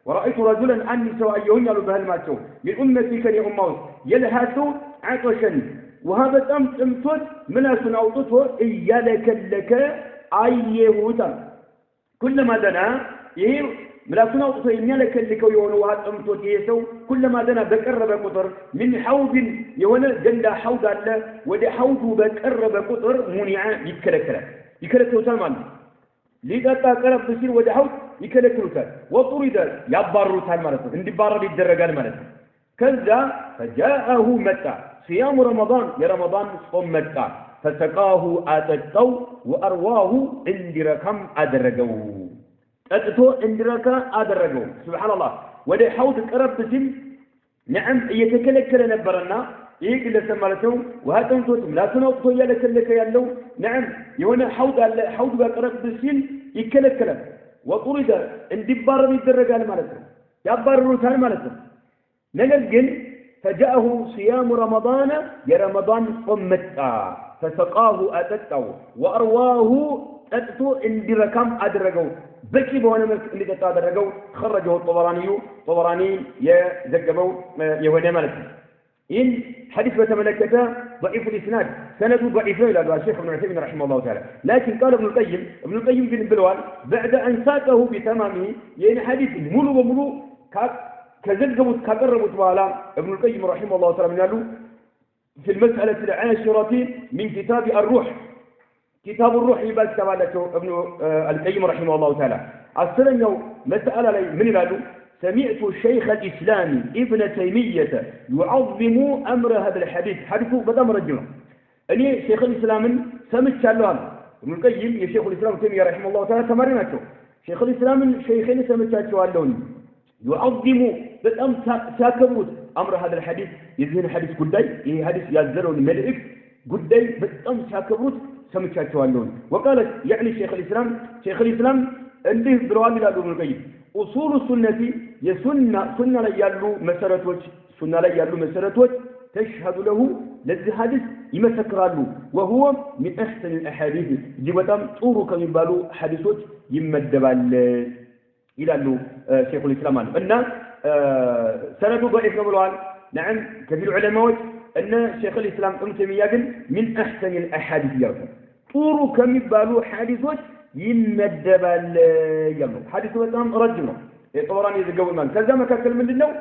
ورأيت رجلا عني سواء يهنل بهالماتو من أمتي كان أموس يلهث عطشا وهذا صمتوت ملاس أوطتو إيالك لك أيهوتا كلما دنا ملاسنا وطفى يميالك اللي كو يونو هاد أمتوت يسو كلما دنا بقرب قطر من حوض يونا جندا حوض الله ودي حوض بقرب قطر منيعا يكلكلو تمام ليقطع قرب بصير ودي حوض يكلكلو تال وطرد يبارو تال مالته اندي بارد يدرجال مالته كذا فجاءه متى صيام رمضان يا رمضان صوم متى فسقاه آتتو وأرواه عند ركم أدرجو أتتو اندركا أدرجو سبحان الله ودي حوض قرب بسم نعم يتكلك نبرنا ይህ ግለሰብ ማለት ነው ውሃ ጠምቶት ምላሱን አውጥቶ እያለከለከ ያለው ነዓም የሆነ ሐውድ አለ ሐውድ በቀረብ ሲል ይከለከላል ወጡሪደ እንዲባረር ይደረጋል ማለት ነው ያባረሩታል ማለት ነው ነገር ግን فجاءه صيام رمضان يا رمضان صمتا فسقاه أتتو وأرواه أتتو اندي ركام أدرقو بكي بوانا ملك اندي تتا أدرقو خرجه الطبراني يزقبو يهونا ملك إن حديث بتملكته ضعيف الإسناد سنده ضعيف إلى الشيخ ابن عثيمين رحمه الله تعالى لكن قال ابن القيم في البلوان بعد أن ساقه بتمامه يعني حديث ملو وملو كذلك كقربت وعلى ابن القيم رحمه الله تعالى من قالوا في المسألة العاشرة من كتاب الروح كتاب الروح يبقى كتابته ابن القيم رحمه الله تعالى السنة مسألة من قالوا سمعت شيخ الإسلام ابن تيمية يعظم أمر هذا الحديث حديثه بدأ مرجمه أني شيخ الإسلام سمعت شالوان ابن القيم يا شيخ الإسلام تيمية رحمه الله تعالى تمريناته شيخ الإسلام شيخين سمعت شالوان يعظم بتأم ساكبوت أمر هذا الحديث يزين حديث قداي إيه حديث يزلون ملئك قداي بتأم ساكبوت سمعت شوالون وقالت يعني شيخ الإسلام اللي بروان إلى ابن القيم أصول السنة سنة ليالو مسارتوش تشهد له لذي حديث يمسكرالو وهو من أحسن الأحاديث جبتام طورك يبالو حديثوش يمدبال إلى أنه شيخ الإسلام أن سنده ضعيف نقولان نعم كثير علماء أن شيخ الإسلام ابن تيمية من أحسن الأحاديث يرفع طورو كم يبالو حديثوش يمدبال يمو حديثه تام رجمه طبراني يزقوا المال كذا ما كان من النوم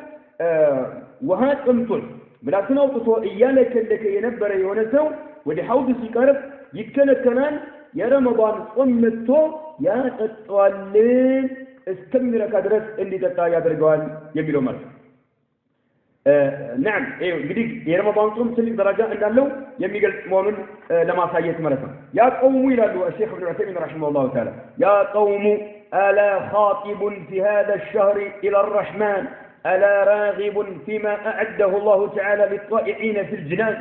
وهات أمتون ملاكنا وطو إيانا كلك ينبر يونسو ودي حوض سيكارب يتكلم كمان يا رمضان أمتو يا تطوالين استمر كدرس اللي تتايا درجوان يبيلو مال نعم ايه قديك يا رمضان صوم سلك درجة ان له يميقل مؤمن لما سايت ملسا يا قوم الى الشيخ ابن عثيمين رحمه الله تعالى يا قوم ألا خاطب في هذا الشهر إلى الرحمن ألا راغب فيما أعده الله تعالى للطائعين في الجنان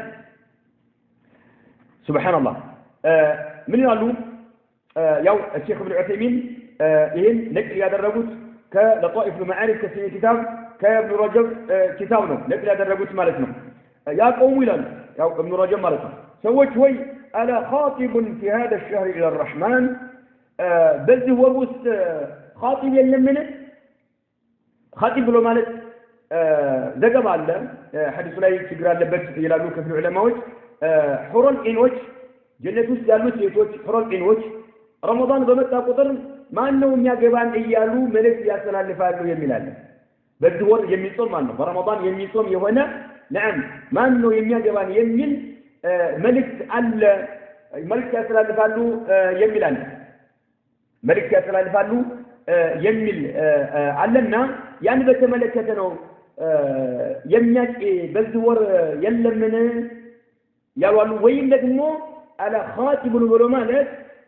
سبحان الله من قالوا يا الشيخ ابن عثيمين إن نقل هذا الرجل كلطائف المعارف كسين كتاب كابن رجب كتابنا نقل هذا الرجل مالتنا يا قوم ولان يا ابن رجب مالتنا سويت شوي ألا خاطب في هذا الشهر إلى الرحمن بل هو وست خاطب يلمنه خاطب له مالت ذكر الله حديث لا يقرأ لبس إلى لوك في العلماء حرن إنوش جنة سالوس يتوش حرن إنوش رمضان بمتى قطر ما أنه يجبان إيالو ملك ياسنا اللي فعلوا يميلان بالدور يميصوم ما أنه برمضان يميصوم يهونا نعم ما أنه يجبان يميل ملك ياسنا اللي فعلوا يميلان ملك ياسنا اللي فعلوا يميل علمنا يعني بتملكتنا يمياك بالدور يلمنا يوالو وين لكنه على خاتم البرمانات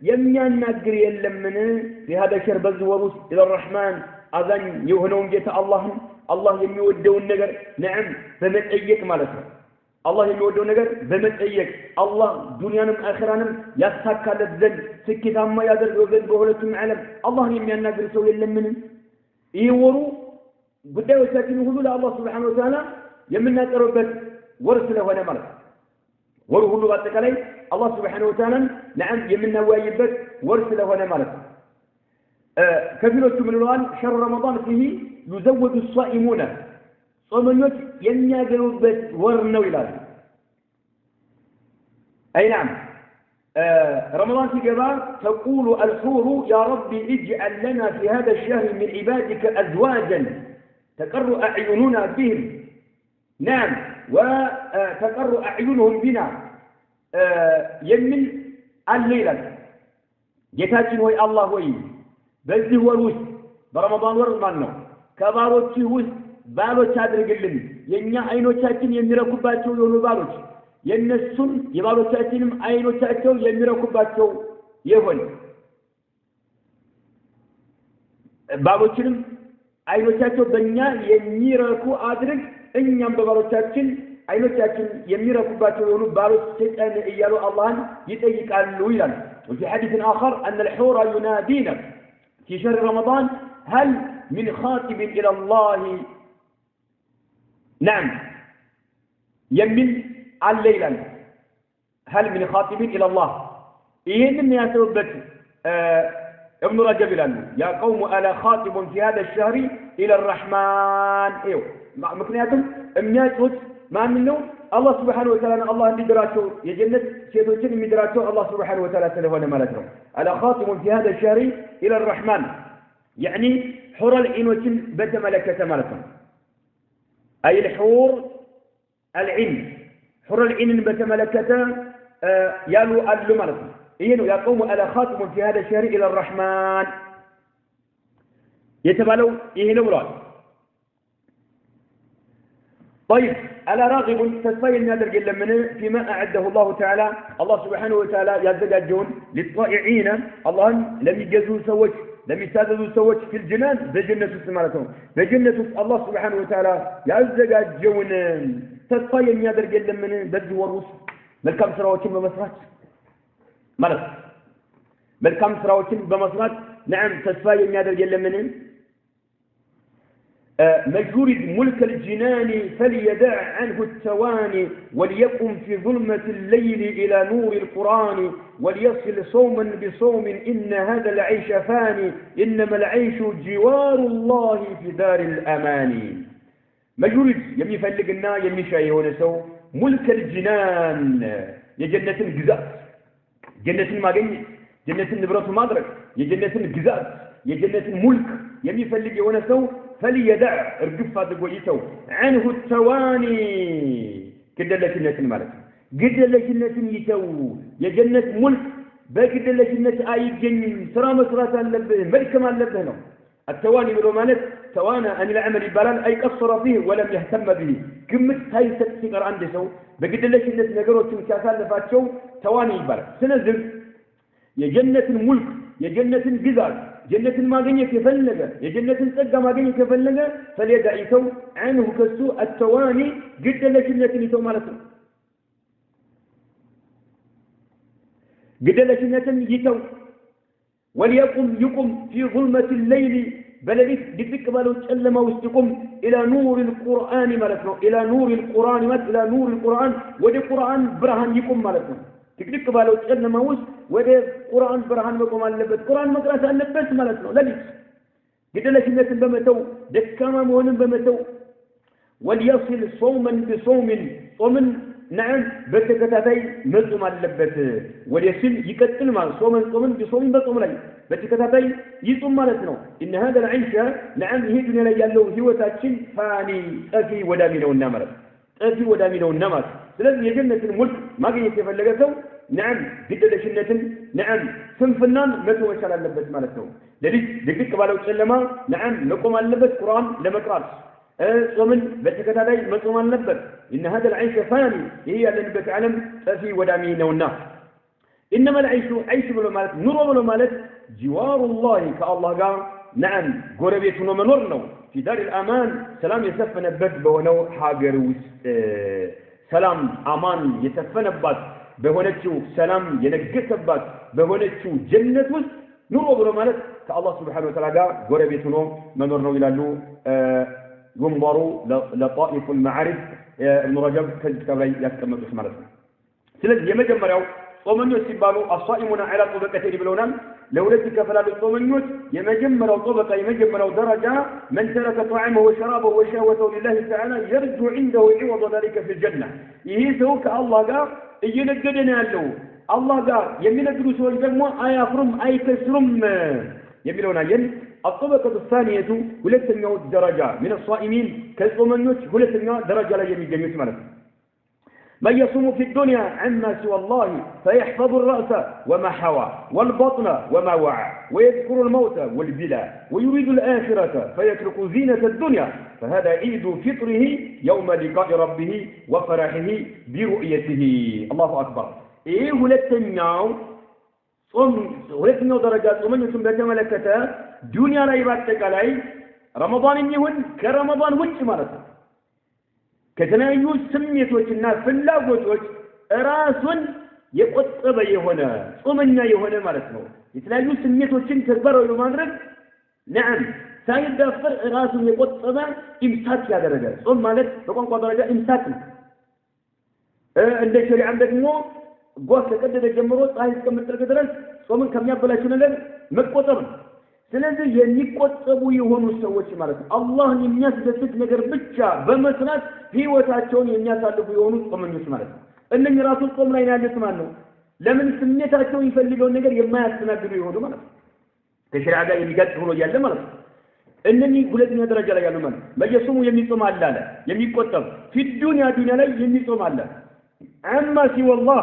يميانا يلمن في هذا الشهر بالزوروس إلى الرحمن أذن يهنون جيت الله يميودون نجر نعم بمتأيك مالته الله يميودون نجر بمتأيك الله دنيانا آخرانا يسحق على الزن سكت أما يدر وزن بهولتهم علم الله يميانا قرسوا يلمن يورو بدأوا ساكنوا هذول الله سبحانه وتعالى يمنا تربت ورسله وانا مالته وروه له بعد كلام الله سبحانه وتعالى نعم يمنا واجبات ورسله وانا مالك كثيرة من الوان شهر رمضان فيه يزود الصائمون صومنيوت يمنا جلوبت ورنو إلى أي نعم رمضان في جبار تقول الحور يا ربي اجعل لنا في هذا الشهر من عبادك أزواجا تقر أعيننا بهم نعم وتقر أعينهم بنا يمن الليلة جتاكين وي الله وي بذي هو الوس برمضان ورمانو كباروتش وس باروتش አድርግልን የኛ አይኖቻችን የሚረኩባቸው የሆኑ ባሮች የነሱን የባሮቻችንም አይኖቻቸው የሚረኩባቸው ይሁን ባሮችንም አይኖቻቸው በእኛ የሚረኩ አድርግ እኛም በባሮቻችን አይኖቻችን የሚረኩባቸው የሆኑ ባሮች ሰይጣን እያሉ አላህን ይጠይቃሉ ይላል وفي حديث آخر أن الحور ينادين في شهر رمضان هل من خاطب إلى الله نعم يمن الليلا هل من خاطب إلى الله إيهن يسبب ابن رجب لنا يا قوم ألا خاطب في هذا الشهر إلى الرحمن إيوه مكنياتهم امنياتهم ما منه الله سبحانه وتعالى الله مدراته يجنة شيطان مدراته الله سبحانه وتعالى سلفنا مالته ألا خاطب في هذا الشهر إلى الرحمن يعني حور العين بتملكة مالتهم أي الحور العين حور العين بتملكة يالو أدل مالتهم إنه يا قوم ألا خاطب في هذا الشهر إلى الرحمن يتبالوا إيه نوران طيب ألا راغب تسفي النادر جل منه فيما أعده الله تعالى الله سبحانه وتعالى يزدجون للطائعين الله لم يجزوا سوج لم يسادوا سوج في الجنان بجنة سمارتهم بجنة الله سبحانه وتعالى يزدجون تسفي النادر جل منه بدو وروس ملكم سراوتهم بمسرات مرض ملكم سراوتهم بمسرات نعم تسفي النادر جل منه مجرد ملك الجنان فليدع عنه التواني وليقم في ظلمة الليل إلى نور القرآن وليصل صوما بصوم إن هذا العيش فاني إنما العيش جوار الله في دار الأمان مجرد يمي فلقنا يمي شايهون سو ملك الجنان يا جنة الجزاء جنة الماجن جنة النبرة مادرك يا جنة الجزاء يا جنة الملك يمي فلقون سو فليدع ارقفها دقويته عنه التواني كدلة جنة الملك قدلة جنة يتو يا جنة ملك بقدلة جنة آي جنين سرى مسرات اللبه ملك ما اللبه نو التواني بالرومانات توانا أن العمل البلان أي قصر فيه ولم يهتم به كمت هاي ستسيقر عندي سو بقدلة جنة نقروا تنكاسال لفاتشو تواني البلان سنزل يا جنة الملك يا جنة الجزار جنة ما جنيك يفلقه يا جنة السقة ما جنيك يفلقه فليدع يتو عنه كسوء التواني قد لجنة يتو مالته قد لجنة يتو وليقم في ظلمة الليل بلدك دفك بالو تسلم واستقم إلى نور القرآن مالته إلى نور القرآن إلى نور القرآن ودي قرآن برهان يقوم مالته تكتك بالو تسلم وست وده قرآن برهان مقوم اللبت قرآن مقرأة اللبت مالتنا لليس قد لشنة بمتو دكاما مهون بمتو وليصل صوما بصوم ومن نعم بتكتاتي مزوم اللبت وليصل يكتل مال صوما بصوم بصوم لي بتكتاتي يصوم مالتنا إن هذا العيش نعم هي دنيا لي يالله هو تاتشن فاني أفي ودامنا والنمر أفي ودامنا والنمر لازم يجنة الملك ما قيت يفلقته نعم قد لشنة نعم سنفنان متو وشال اللبس مالتنا لذلك دقيق بالو تسلما نعم نقوم اللبس قرآن لما قرأت ومن بتكتاتي مصوم اللبس إن هذا العيش فاني هي اللي نبت علم ففي ودامين والناس إنما العيش عيش بلو مالت نور بلو مالت جوار الله كالله قال نعم قربيتنا منورنا في دار الأمان سلام يسفن بد بونو حاجر سلام أمان يسفن بد بهونتشو سلام ينقصبات بهونتشو جنة وسط نور وبرو مالت كالله سبحانه وتعالى قربيتنا منورنا إلى له ينظروا لطائف المعارف ابن رجب كتاب يكتب اسمه سلذ يمجمروا صومنيوت ሲባሉ الصائمون على طبقتين ብለውናል ለሁለት ይከፈላሉ ጾመኞች የመጀመሪያው طبقه የመጀመሪያው ደረጃ من ترك طعامه وشرابه وشهوته لله تعالى يرجو عنده عوض ذلك في الجنه ይሄ ሰው ከአላህ ጋር እየነገደ ነው ያለው አላህ ጋር የሚነግዱ ሰዎች ደግሞ አያፍሩም አይከስሩም የሚለውና የን الطبقه الثانيه ሁለተኛው ደረጃ من الصائمين ከጾመኞች ሁለተኛው ደረጃ ላይ የሚገኙት ማለት ነው من يصوم في الدنيا عما سوى الله فيحفظ الرأس وما حوى والبطن وما وعى ويذكر الموت والبلاء ويريد الآخرة فيترك زينة الدنيا فهذا عيد فطره يوم لقاء ربه وفرحه برؤيته الله أكبر إيه ሁለተኛው ደረጃ ጾመኞችን በተመለከተ ዱንያ ላይ ባጠቃላይ ረመዳን ይሁን ከረመዳን ውጭ ማለት ነው ከተለያዩ ስሜቶችና ፍላጎቶች ራሱን የቆጠበ የሆነ ጾመኛ የሆነ ማለት ነው የተለያዩ ስሜቶችን ተግባራዊ በማድረግ ነዓም ሳይዳፈር ራሱን የቆጠበ ኢምሳክ ያደረገ ጾም ማለት በቋንቋ ደረጃ ኢምሳክ ነው እንደ ሸሪዓም ደግሞ ጓስ ከቀደደ ጀምሮ ፀሐይ እስከምትጠልቅ ድረስ ጾምን ከሚያበላሽው ነገር መቆጠብ ነው ስለዚህ የሚቆጠቡ የሆኑ ሰዎች ማለት ነው አላህን የሚያስደስት ነገር ብቻ በመስራት ህይወታቸውን የሚያሳልፉ የሆኑ ጾመኞች ማለት ነው እነኚህ ራሱ ጾም ላይ ያሉት ማለት ነው ለምን ስሜታቸው ይፈልገው ነገር የማያስተናግዱ ይሆኑ ማለት ነው ከሸሪዓ ጋር የሚጋጭ ሆኖ ያለ ማለት ነው እነኚህ ሁለተኛ ደረጃ ላይ ያሉ ማለት በየሱሙ የሚጾም አለ የሚቆጠብ ፊዱንያ ዱንያ ላይ የሚጾም አለ አማ ሲወላህ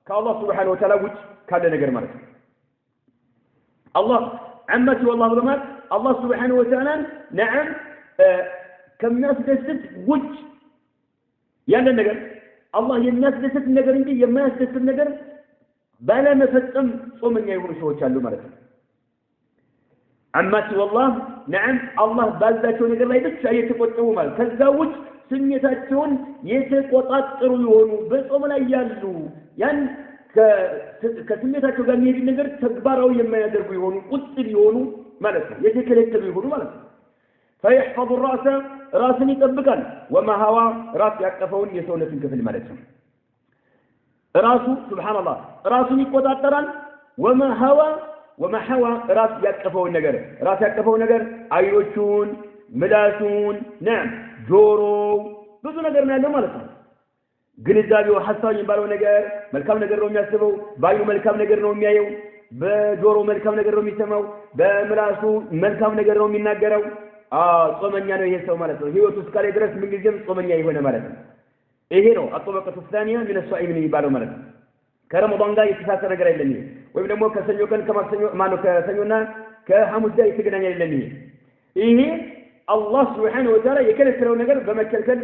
ከአላህ Subhanahu Wa Ta'ala ውጭ ካለ ነገር ማለት ነው አላህ አማ ሲወላህ ብለማት አላህ Subhanahu Wa Ta'ala ነዓም ከሚያስደስት ውጭ ያለ ነገር አላህ የሚያስደስት ነገር እንጂ የማያስደስት ነገር ባለመፈጸም ጾመኛ የሆኑ ሰዎች አሉ ማለት ነው አማ ሲወላህ ነዓም አላህ ባዛቸው ነገር ላይ ብቻ የተቆጠቡ ማለት ከዛ ውጭ ስሜታቸውን የተቆጣጠሩ የሆኑ በጾም ላይ ያሉ ያን ከስሜታቸው ጋር የሚሄድ ነገር ተግባራዊ የማያደርጉ የሆኑ ቁጥብ የሆኑ ማለት ነው የተከለከሉ የሆኑ ማለት ነው فيحفظ الراس راسን ይጠብቃል وما هوى ራስ ያቀፈውን የሰውነትን ክፍል ማለት ነው ራሱ ሱብሃንአላህ ራሱን ይቆጣጠራል وما هوى ራስ ያቀፈውን ነገር አይኖቹን ምላሱን ነዓም ጆሮ ብዙ ነገር ነው ያለው ማለት ነው ግንዛቤው ሐሳብ የሚባለው ነገር መልካም ነገር ነው የሚያስበው ባዩ መልካም ነገር ነው የሚያየው በጆሮ መልካም ነገር ነው የሚሰማው በምላሱ መልካም ነገር ነው የሚናገረው ጾመኛ ነው ይሄ ሰው ማለት ነው ህይወቱ እስካለ ድረስ ምን ጊዜም ጾመኛ ይሆነ ማለት ነው ይሄ ነው አጥበቀቱ الثانيه من الصائمين የሚባለው ማለት ነው ከረመዳን ጋር የተሳሰረ ነገር አይደለም ይሄ ወይም ደግሞ ከሰኞ ቀን ከማክሰኞ ማነው ከሰኞና ከሐሙስ ጋር የተገናኘ አይደለም ይሄ አላህ Subhanahu Wa Ta'ala የከለከለው ነገር በመከልከል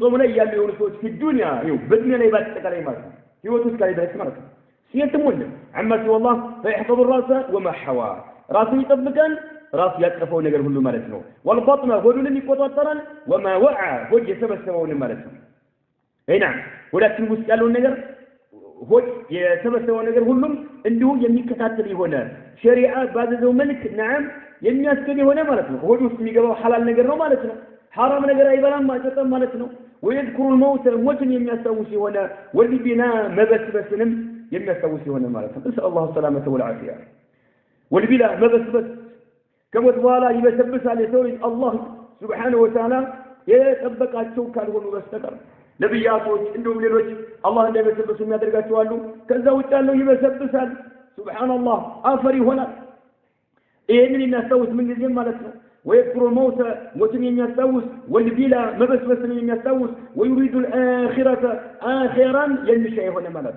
ጾም ላይ ያሉ የሆኑ ሰዎች ዱንያ ይው በዱንያ ላይ ባጠቃላይ ማለት ነው ህይወቱ እስካለ ድረስ ማለት ነው ሲየትም ወንድ አማ ሲወላህ فيحفظ الراس وما حوى ራሱን ይጠብቃል ራስ ያቀፈው ነገር ሁሉ ማለት ነው والبطن ሆዱን ይቆጣጠራል وما وعى ሆድ የሰበሰበውን ማለት ነው አይና ወዳችን ውስጥ ያለው ነገር ሆድ የሰበሰበው ነገር ሁሉም እንዲሁ የሚከታተል የሆነ ሸሪዓ ባዘዘው መልክ ነዓም የሚያስገድ የሆነ ማለት ነው ሆድ ውስጥ የሚገባው ሐላል ነገር ነው ማለት ነው حرام ነገር አይበላም ማጨጠም ማለት ነው ويذكر الموت ሞትን የሚያስታውስ የሆነ ወልቢና መበስበስንም የሚያስታውስ የሆነ ማለት ነው እንሰ አላህ ሰላመተ ወልዓፊያ ወልቢላ መበስበስ ከሞት በኋላ ይበሰብሳል የሰው ልጅ አላህ Subhanahu Wa Ta'ala የጠበቃቸው ካልሆኑ በስተቀር ነብያቶች እንደውም ሌሎች አላህ እንደበሰበሱ የሚያደርጋቸው አሉ ከዛ ውጭ ያለው ይበሰብሳል ሱብሃንአላህ አፈር ይሆናል ይሄንን የሚያስታውስ ምን ጊዜም ማለት ነው ويذكر الموت موتن يستوس والبلا مبسبسن يستوس ويريد الآخرة آخرا ينشأ هنا ملك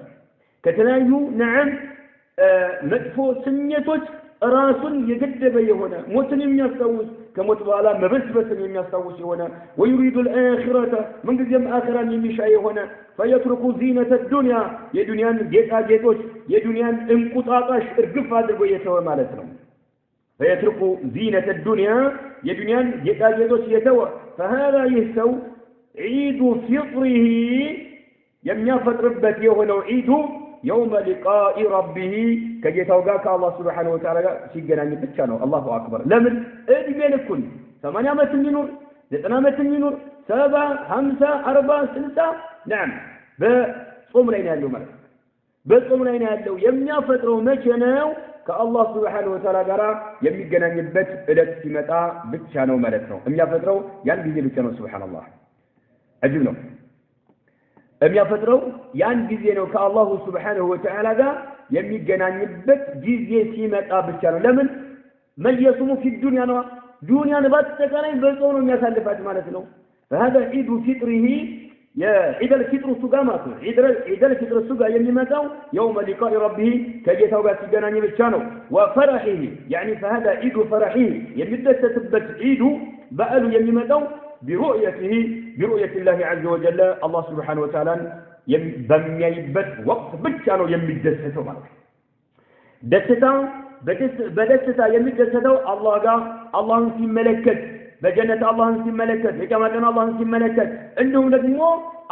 كتنايو نعم مدفو سنيتوش ራሱን የገደበ የሆነ ሞትን የሚያስታውስ ከሞት በኋላ መበስበስን የሚያስታውስ የሆነ ويريد الآخرة من ጊዜም አኺራን የሚሻ የሆነ فيترك زينة الدنيا የዱንያን ጌጣጌጦች የዱንያን እንቁጣጣሽ እርግፍ አድርጎ የተወ ማለት ነው فيترك زينة الدنيا የዱንያን ጌጣጌጦች የተወ فهذا يهسو عيد فطره የሚያፈጥርበት የሆነው ዒዱ يوم لقاء ربه كجيتاو غا الله سبحانه وتعالى ሲገናኝ ብቻ ነው الله اكبر ለምን እድሜ ልኩን 80 ዓመት የሚኖር 90 ዓመት የሚኖር 70 50 40 60 نعم በጾም ላይ ነው ያለው ማለት በጾም ላይ ነው ያለው የሚያፈጥረው መቼ ነው ከአላህ Subhanahu Wa Ta'ala ጋር የሚገናኝበት እለት ሲመጣ ብቻ ነው ማለት ነው የሚያፈጥረው ያን ጊዜ ብቻ ነው ሱብሃንአላህ አጅብ ነው የሚያፈጥረው ያን ጊዜ ነው ከአላህ Subhanahu Wa Ta'ala ጋር የሚገናኝበት ጊዜ ሲመጣ ብቻ ነው ለምን መየሱሙ في الدنيا ነው ዱንያን በአጠቃላይ በጾም ነው የሚያሳልፋት ማለት ነው فهذا عيد فطره يا عيد الفطر سغامات عيد الفطر سغا የሚመጣው يوم لقاء ربه ከጌታው ጋር ሲገናኝ ብቻ ነው وفرحه يعني فهذا عيد فرحه የሚደሰትበት ዒዱ በዓሉ የሚመጣው برؤية الله عز وجل الله سبحانه وتعالى በሚያይበት ወቅት ብቻ ነው የሚደሰተው ማለት ነው ደስታ በደስታ የሚደሰተው አላህ ጋር አላህን ሲመለከት በጀነት አላህን ሲመለከት የቀማቀን አላህን ሲመለከት እንደውም ደግሞ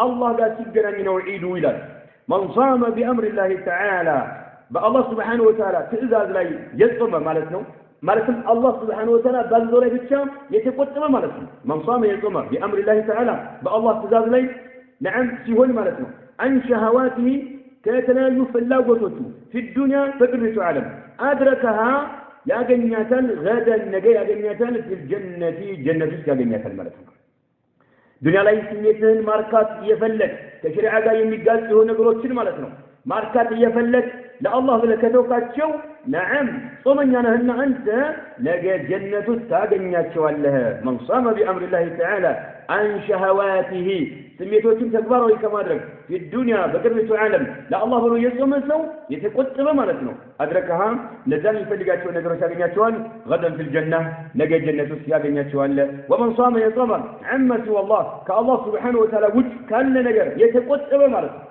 አላህ ጋር ሲገናኝ ነው ዒዱ ይላል من صام بأمر الله تعالى بالله سبحانه وتعالى ትእዛዝ ላይ የጾመ ማለት ነው ማለትም አላህ Subhanahu Wa Ta'ala ባዘዘው ላይ ብቻ የተቆጠበ ማለት ነው من صام يصوم بأمر الله تعالى بالله ትእዛዝ ላይ نعم ሲሆን ማለት ነው عن شهواته ከተለያዩ ፍላጎቶቹ في الدنيا በቅርቱ ዓለም أدركها ያገኛታል غدا ነገ ያገኛታል في الجنة ጀነት ውስጥ ያገኛታል ማለት ነው ዱንያ ላይ ስሜትን ማርካት እየፈለግ ከሸሪዓ ጋር የሚጋጭ የሆኑ ነገሮችን ማለት ነው ማርካት እየፈለግ ለአላህ ብለህ ከተውካቸው ነዓም ጾመኛ ነህና አንተ ነገ ጀነት ውስጥ ታገኛቸዋለህ من صام بأمر الله تعالى عن شهواته ስሜቶችን ተግባራዊ ከማድረግ في الدنيا በቅርቱ ዓለም ለአላህ ብሎ የጾመ ሰው የተቆጠበ ማለት ነው أدركها ለዛም ይፈልጋቸው ነገሮች ያገኛቸዋል غدا في الجنة ነገ ጀነት ውስጥ ያገኛቸዋል ومن صام يصوم عما سوى الله كالله سبحانه وتعالى ውጭ ካለ ነገር የተቆጠበ ማለት ነው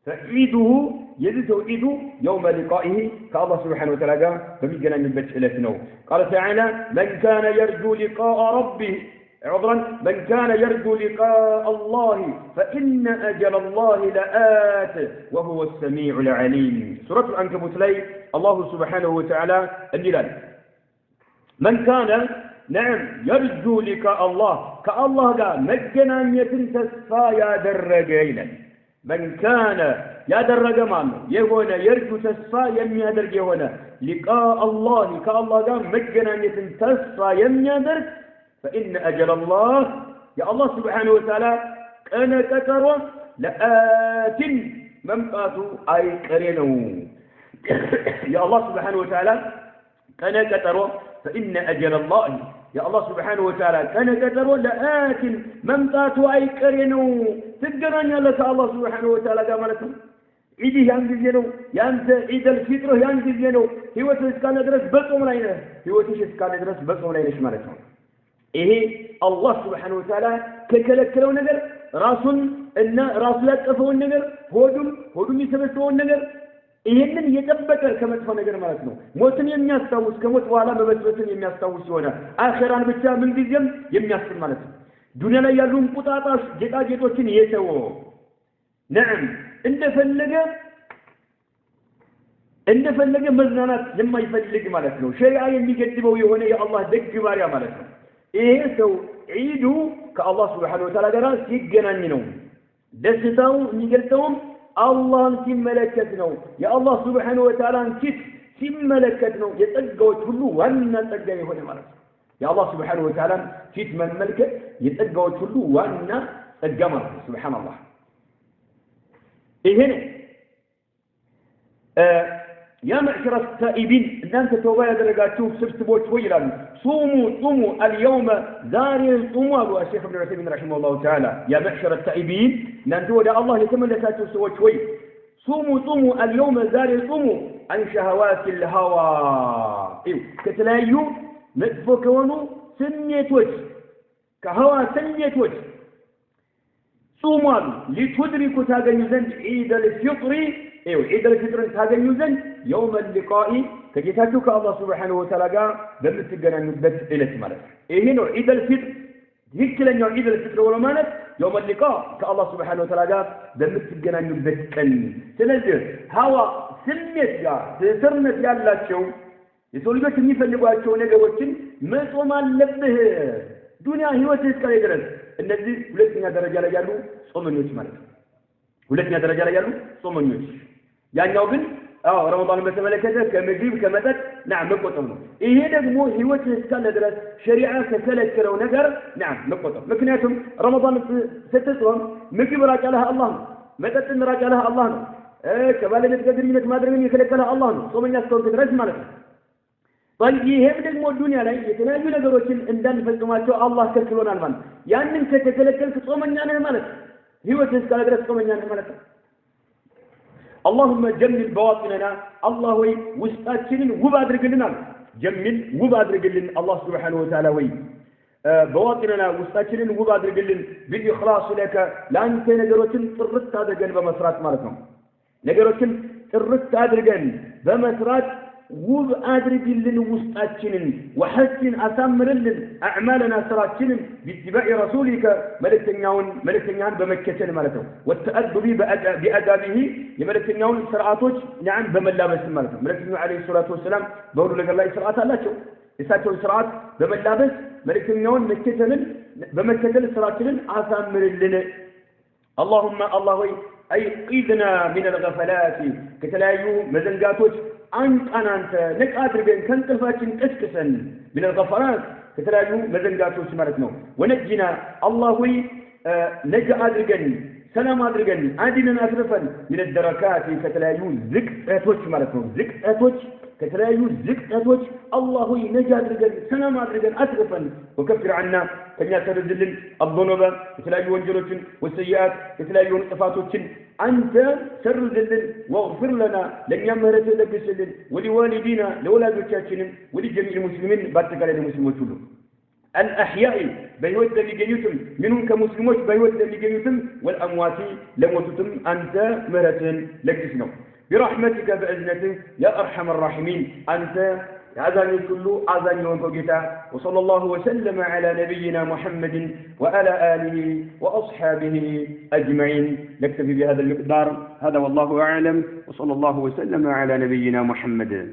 فعيده يزيد عيده يوم لقائه كالله سبحانه وتعالى بمجنان من بجلتنا قال تعالى من كان يرجو لقاء ربه عذرا من كان يرجو لقاء الله فإن أجل الله لآت وهو السميع العليم سورة العنكبوت لي الله سبحانه وتعالى النلال من كان نعم يرجو لقاء الله كالله قال مجنان يتنتسفى يا درجينا من كان ያደረገ ማን ነው የሆነ የርጁ ተስፋ የሚያደርግ የሆነ لقاء الله كالله ጋር መገናኘትን ተስፋ የሚያደርግ فإن أجل الله يا الله سبحانه وتعالى ቀነ ቀጠሮ ለአት መምጣቱ አይቀሬነው يا الله سبحانه وتعالى ቀነ ቀጠሮ فإن أجل الله يا الله سبحانه وتعالى كان قدروا لآت ممتات وأيكرينو تقرانيا لك الله سبحانه وتعالى قاملتهم عيدي يانجزينو يانت عيد الفطر يانجزينو هو تسكان درس بصوم لاينه هو تسكان درس بصوم لاينه مالتهم إيه الله سبحانه وتعالى ككلكلو نجر راسون إن راس لا تفون نجر هودم يسبسون نجر ይሄንን እየጠበቀ ከመጥፎ ነገር ማለት ነው ሞትን የሚያስታውስ ከሞት በኋላ መበስበስን የሚያስታውስ ይሆናል አኺራን ብቻ ምን ጊዜም የሚያስብ ማለት ነው ዱንያ ላይ ያሉ እንቁጣጣሽ ጌጣጌጦችን የተወ ነዓም እንደፈለገ መዝናናት የማይፈልግ ማለት ነው ሸሪዓ የሚገድበው የሆነ የአላህ ደግ ባሪያ ማለት ነው ይሄ ሰው ዒዱ ከአላህ Subhanahu Wa Ta'ala ጋር ሲገናኝ ነው ደስታው የሚገልጸው الله ሲመለከት ነው የአላህ Subhanahu Wa Ta'ala ፊት ሲመለከት ነው የጸጋዎች ሁሉ ዋና ጸጋ የሆነ ማለት ነው የአላህ Subhanahu Wa Ta'ala ፊት መመልከት የጸጋዎች ሁሉ ዋና ጸጋ ማለት ነው ሱብሃንአላህ ይሄን يا معشر التائبين እናንተ ተውባ ያደረጋችሁ ስብስቦች ሆይ ይላሉ صوموا اليوم ዛሬ ጾሙ አሉ الشيخ ابن عثيمين رحمه الله تعالى يا معشر التائبين እናንተ ወደ አላህ የተመለሳችሁ ሰዎች ሆይ صوموا اليوم ዛሬ ጾሙ عن شهوات الهوى ከተለያዩ መጥፎ ከሆኑ ስሜቶች ከሀዋ ስሜቶች ጾሙ لتدركوا ታገኙ ዘንድ عيد الفطر عيد الفطر ታገኙ ዘንድ يوم اللقاء ከጌታችሁ ከአላህ Subhanahu Wa Ta'ala ጋር በምትገናኙበት ዕለት ማለት ይሄ ነው عيد الفطر ትክክለኛው عيد الفطر ወለ ማለት يوم اللقاء ከአላህ Subhanahu Wa Ta'ala ጋር በምትገናኙበት ቀን ስለዚህ ሀዋ ስሜት ጋር ተሰርነት ያላቸው የሰው ልጆች የሚፈልጓቸው ነገሮችን መጾም አለብህ ዱንያ ህይወት እስከ ድረስ እነዚህ ሁለተኛ ደረጃ ላይ ያሉ ጾመኞች ማለት ነው ሁለተኛ ደረጃ ላይ ያሉ ጾመኞች ያኛው ግን ረመዳን በተመለከተ ከምግብ ከመጠጥ نعم መቆጠብ ነው ይሄ ደግሞ ህይወት እስካለ ድረስ ሸሪዓ ከከለከለው ነገር نعم መቆጠብ ምክንያቱም ረመዳን ስትጾም ምግብ ራቀለህ አላህ ነው መጠጥን ራቀለህ አላህ ነው ከባለቤት ጋር ግንኙነት ማድረግን የከለከለህ አላህ ነው ጾመኛ እስከሆንክ ድረስ ማለት ነው ይሄም ደግሞ ዱንያ ላይ የተለያዩ ነገሮችን እንዳንፈጽማቸው አላህ ከልክሎናል ማለት ያንን ከተከለከልክ ጾመኛ ነህ ማለት ህይወት እስካለ ድረስ ጾመኛ ነህ ማለት ነው اللهم جمل بواطننا الله وي وسطاችንን ውብ አድርግልናል جمل ውብ አድርግልን الله سبحانه وتعالى وي بواطننا وسطاችንን ውብ አድርግልን بالإخلاص لك ለአንተ ነገሮችን ጥርት አድርገን በመስራት ማለት ነው ነገሮችን ጥርት አድርገን በመስራት ውብ አድርግልን ውስጣችንን وحسن أسامرልን أعمالنا سراتنا باتباع رسولك ملكتنيان بمكتن مالته والتأدب بأدابه يملكتنيان سرعاتوች نعم بملابس مالته ملكتنيان عليه الصلاة والسلام بقولوا لك الله سرعات አላቸው የሳቸው ስርዓት በመላበስ መልእክተኛውን በመከተል ስራችንን አሳምርልን اللهم الله أيقظنا من الغفلات كتلايو مزنقاتوች አንተ ነቃ አድርገን ከንቅልፋችን ቀስቅሰን من الغفلات كتلايو مزنقاتوች ማለት ነው ወነጅና الله ነጃ አድርገን ሰላም አድርገን አዲነን አትርፈን من الدركات كتلايو ዝቅጠቶች ማለት ነው ዝቅጠቶች كتلايو زكتوች الله ينجى አድርገን ሰላም አድርገን አትርፈን وكفر عنا ከኛ ተረዝልን الذنوب كتلايو ወንጀሎችን والسيئات كتلايو ጥፋቶችን አንተ ሰርዝልን واغفر لنا ለኛ ምህረት ለግስልን ولوالدينا ለወላጆቻችንም ولجميع المسلمين በአጠቃላይ ለሙስሊሞች ሁሉ الأحياء بيوت لميجيوتم منهم كمسلموች بيوت لميجيوتم والأموات لموتتم أنت ምህረት ለግስነው برحمتك بأذنتك يا أرحم الراحمين أنت أذاني كله أذاني وانفقتا وصلى الله وسلم على نبينا محمد وعلى آله وأصحابه أجمعين نكتفي بهذا المقدار هذا والله أعلم وصلى الله وسلم على نبينا محمد